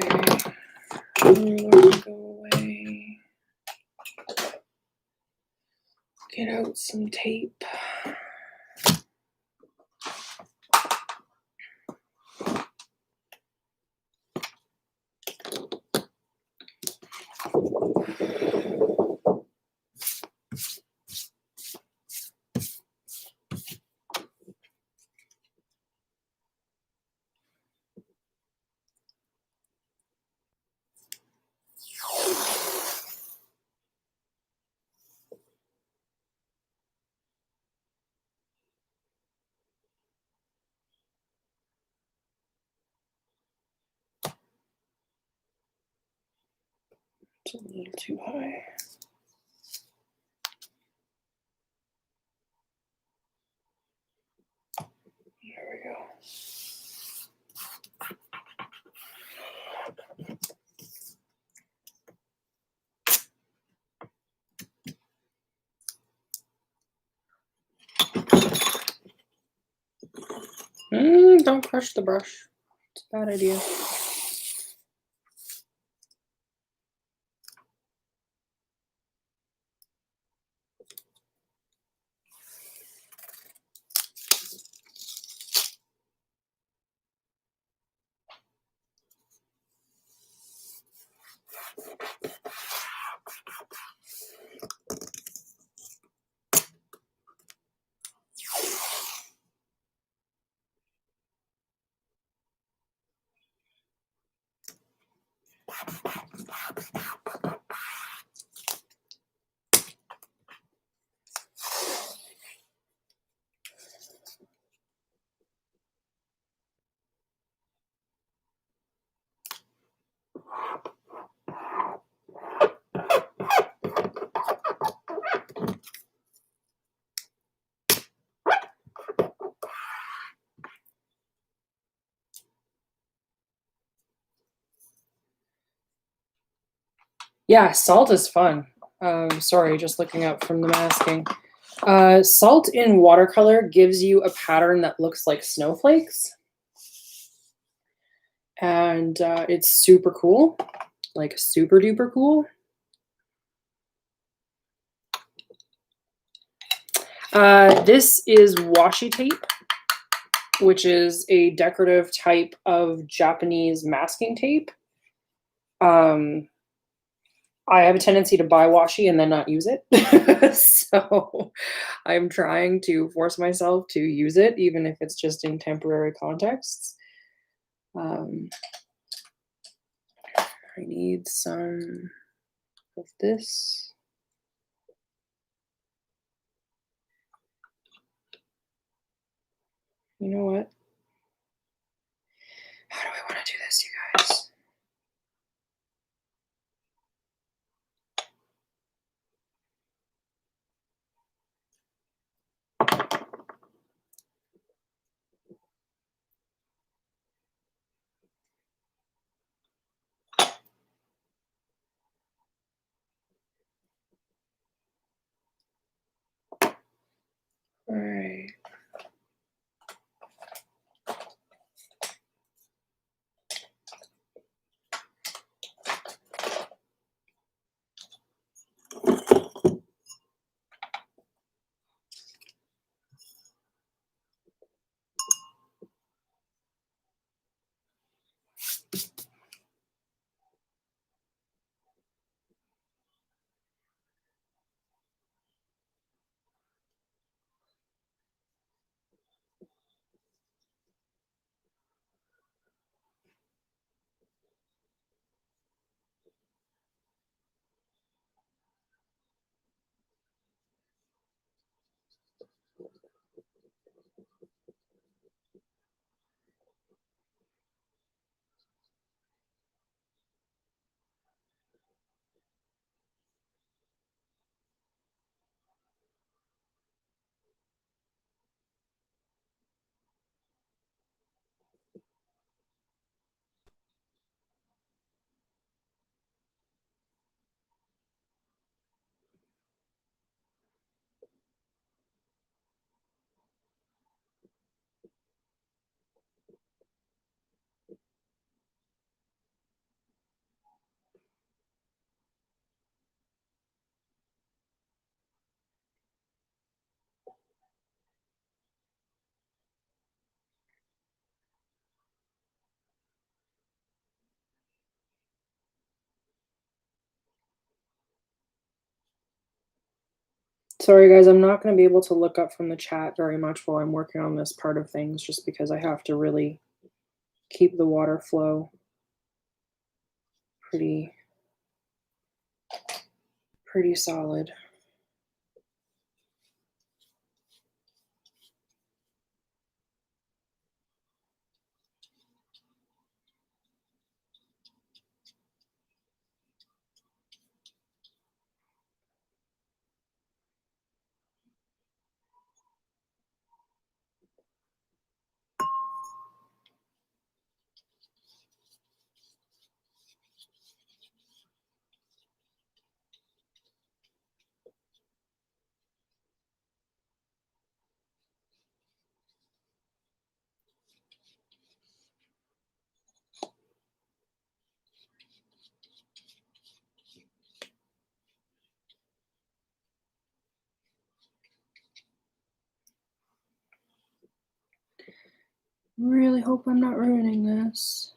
ruler, go away. Get out some tape. It's a little too high. There we go. Don't crush the brush. It's a bad idea. Yeah, salt is fun. Sorry, just looking up from the masking. Salt in watercolor gives you a pattern that looks like snowflakes. And it's super cool, like super duper cool. This is washi tape, which is a decorative type of Japanese masking tape. I have a tendency to buy washi and then not use it. So I'm trying to force myself to use it, even if it's just in temporary contexts. I need some of this. You know what? How do I want to do this, you guys? All right. Sorry, guys, I'm not going to be able to look up from the chat very much while I'm working on this part of things, just because I have to really keep the water flow pretty solid. Really hope I'm not ruining this.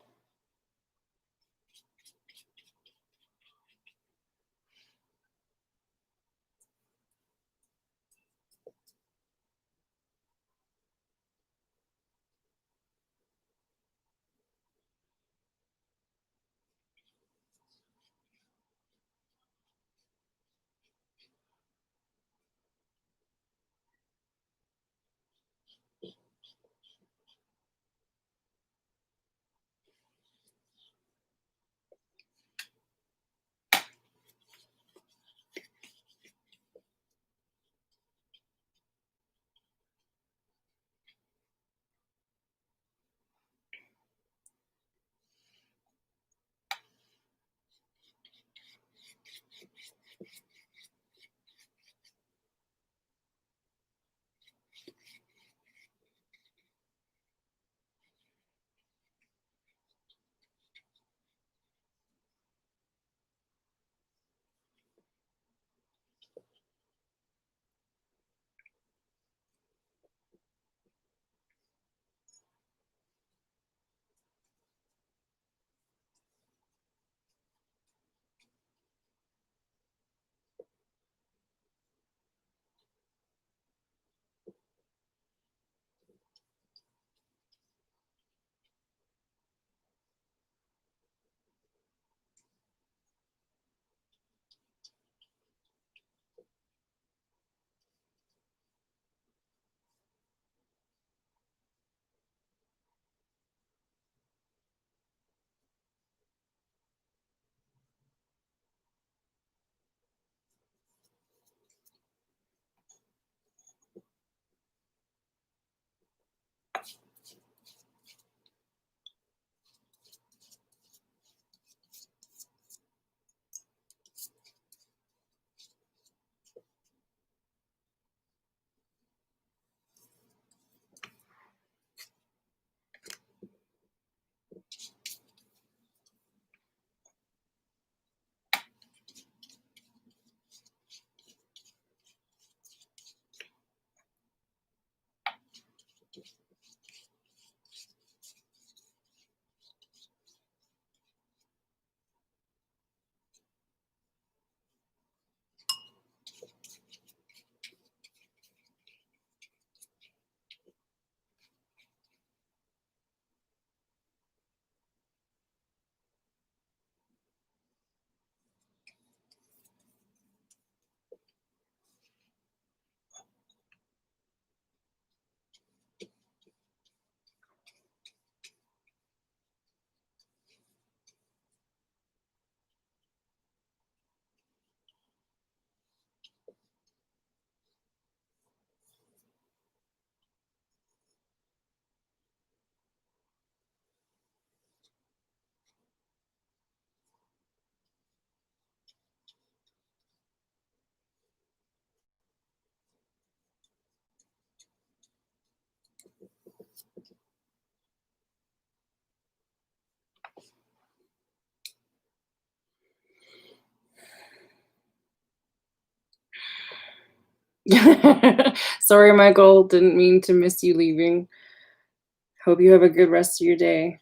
Sorry, Michael. Didn't mean to miss you leaving. Hope you have a good rest of your day.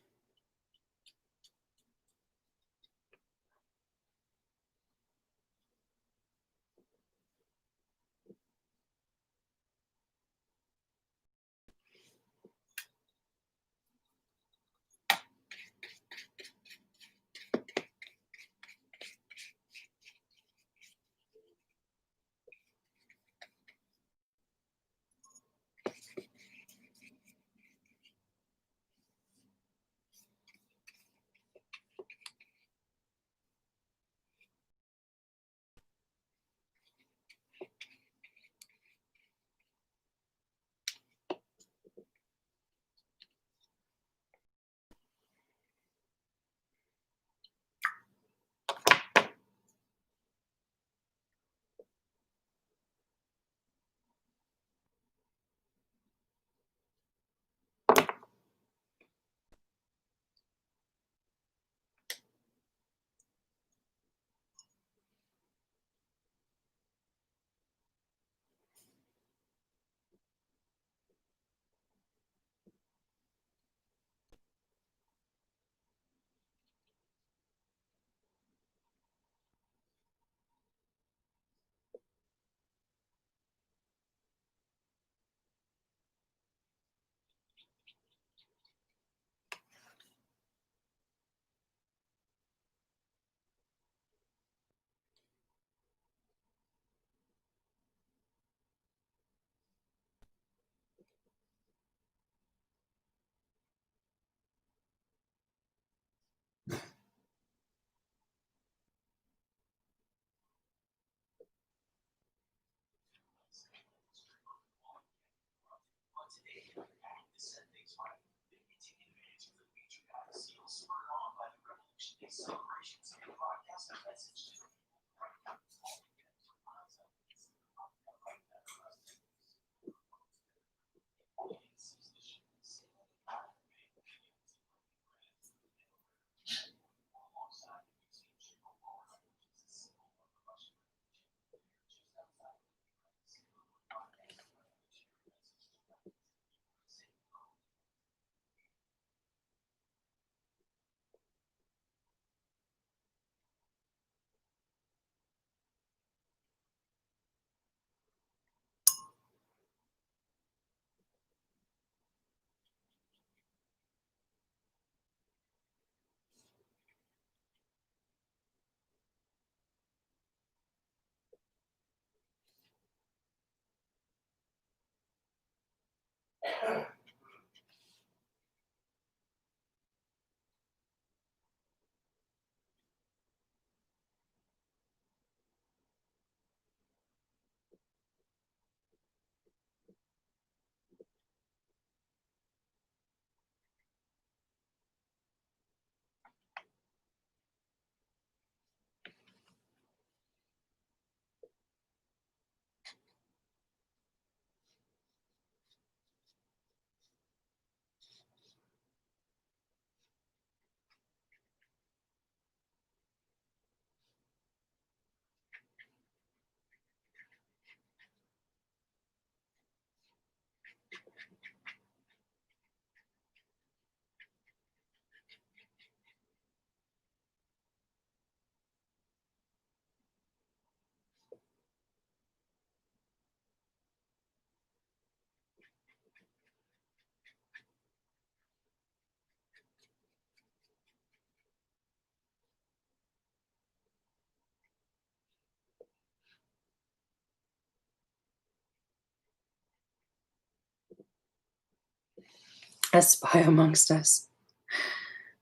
A spy amongst us.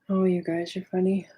Oh, you guys are funny.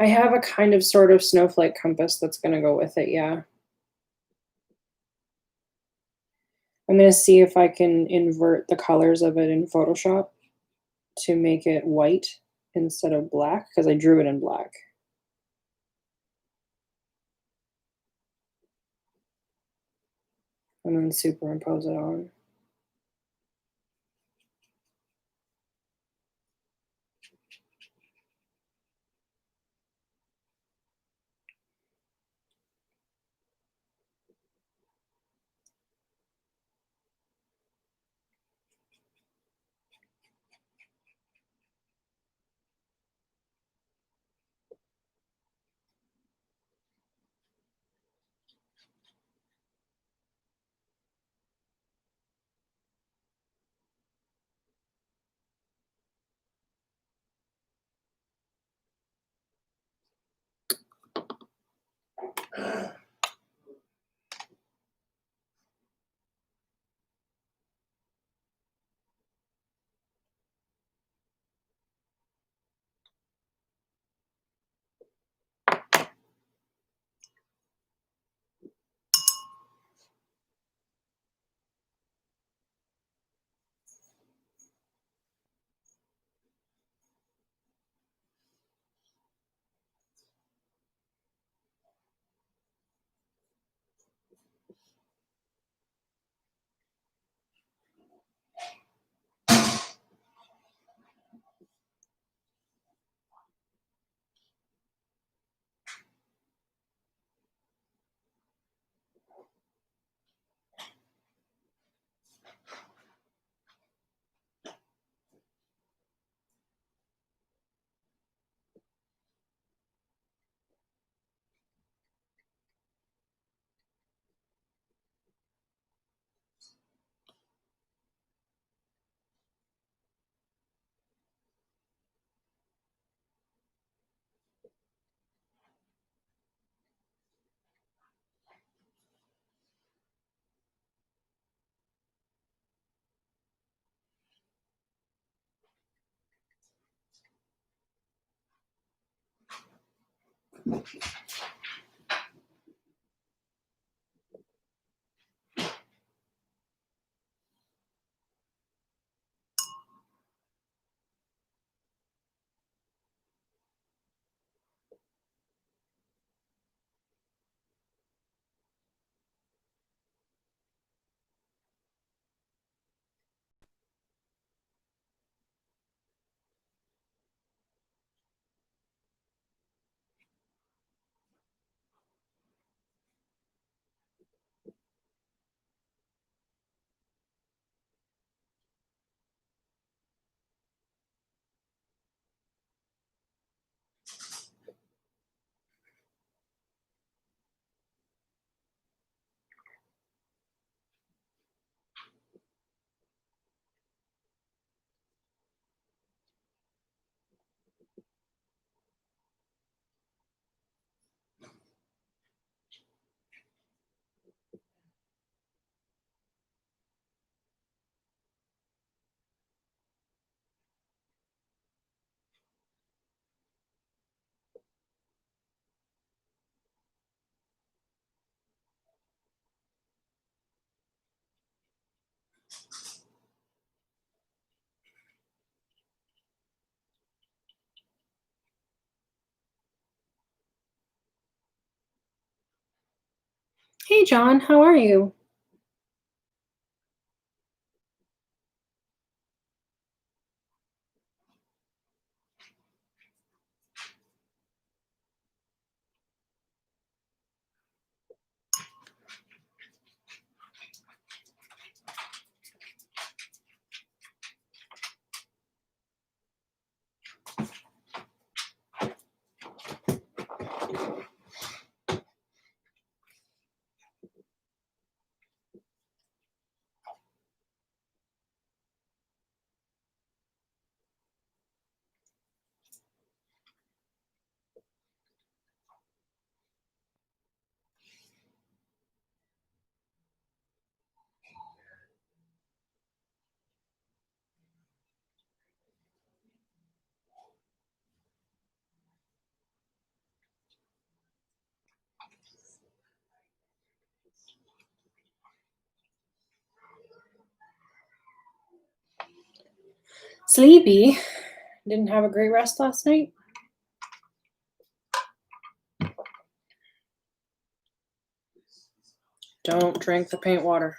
I have a kind of sort of snowflake compass that's gonna go with it, yeah. I'm gonna see if I can invert the colors of it in Photoshop to make it white instead of black, because I drew it in black. And then superimpose it on. Hey John, how are you? Sleepy. Didn't have a great rest last night. Don't drink the paint water.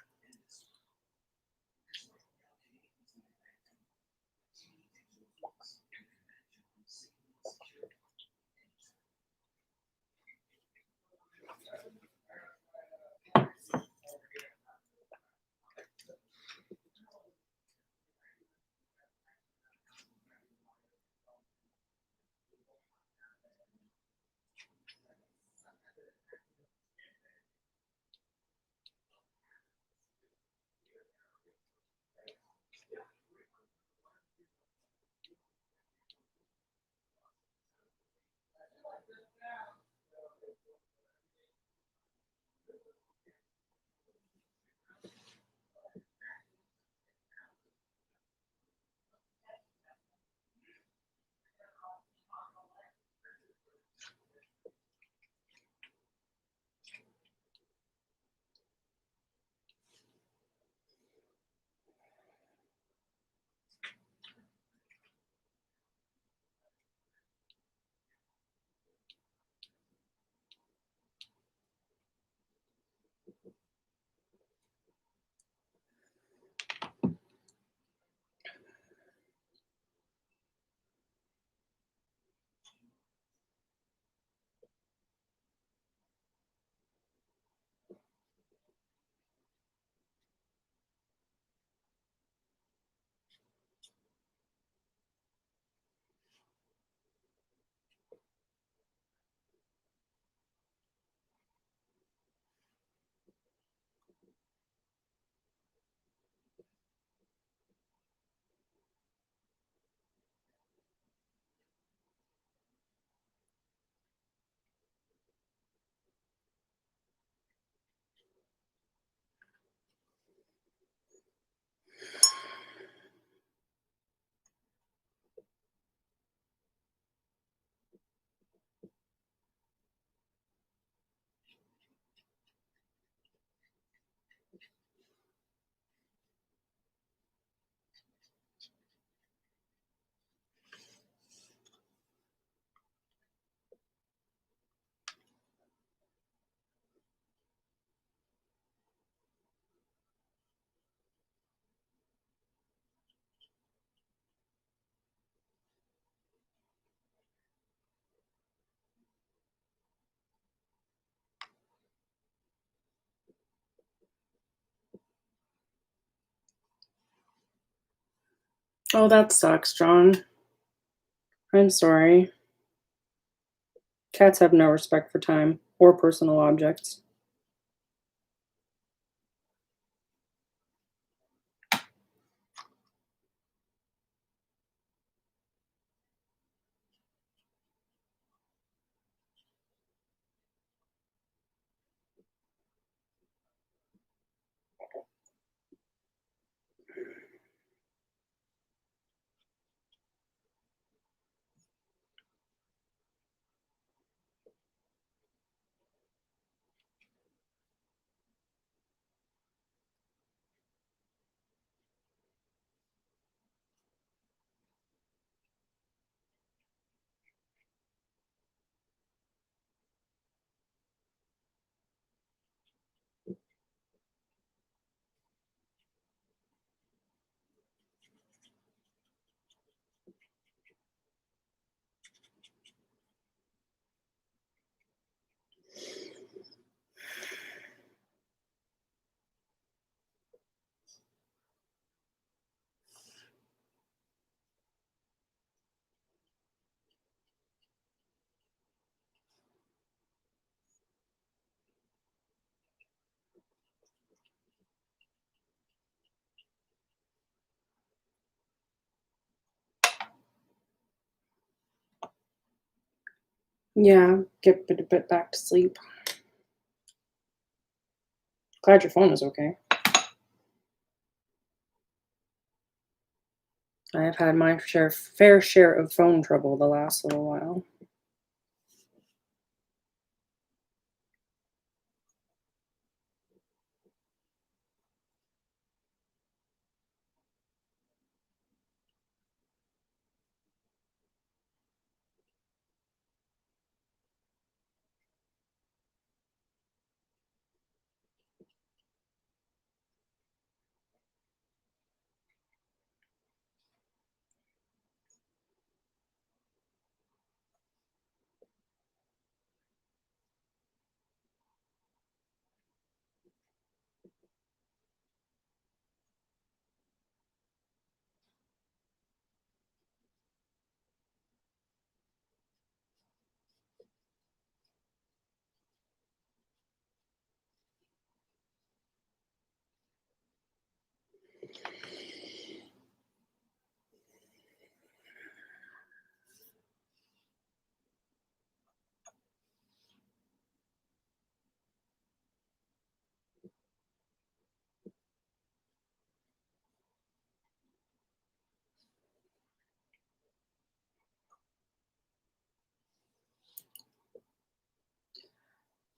Oh, that sucks, John. I'm sorry. Cats have no respect for time or personal objects. Yeah, get a bit back to sleep. Glad your phone is okay. I have had my fair share of phone trouble the last little while.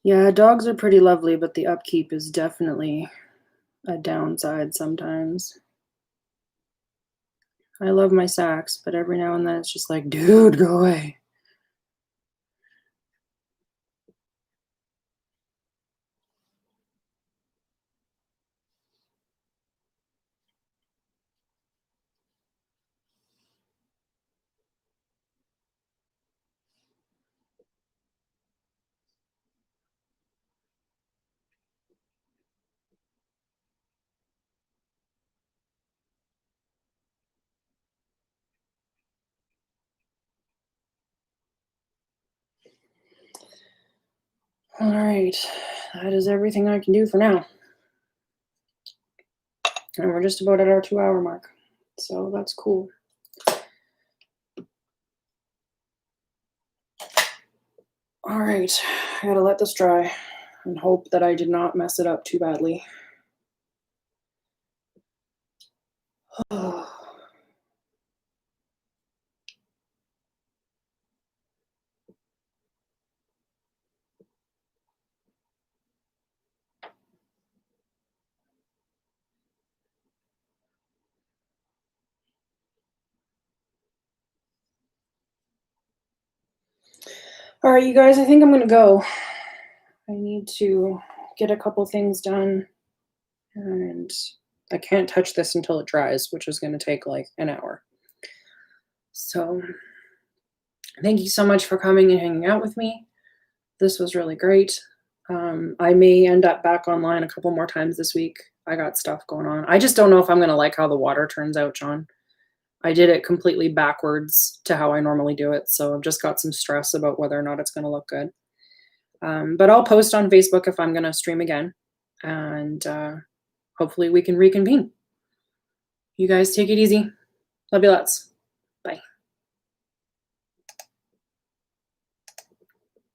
Yeah, dogs are pretty lovely, but the upkeep is definitely a downside sometimes. I love my Saks, but every now and then it's just like, dude, go away. All right, that is everything I can do for now. And we're just about at our 2-hour mark, so that's cool. All right, I gotta let this dry and hope that I did not mess it up too badly. All right, you guys, I think I'm gonna go. I need to get a couple things done, and I can't touch this until it dries, which is gonna take like an hour. So thank you so much for coming and hanging out with me. This was really great. I may end up back online a couple more times this week. I got stuff going on. I just don't know if I'm gonna like how the water turns out, John. I did it completely backwards to how I normally do it, so I've just got some stress about whether or not it's gonna look good. But I'll post on Facebook if I'm gonna stream again, and hopefully we can reconvene. You guys take it easy. Love you lots.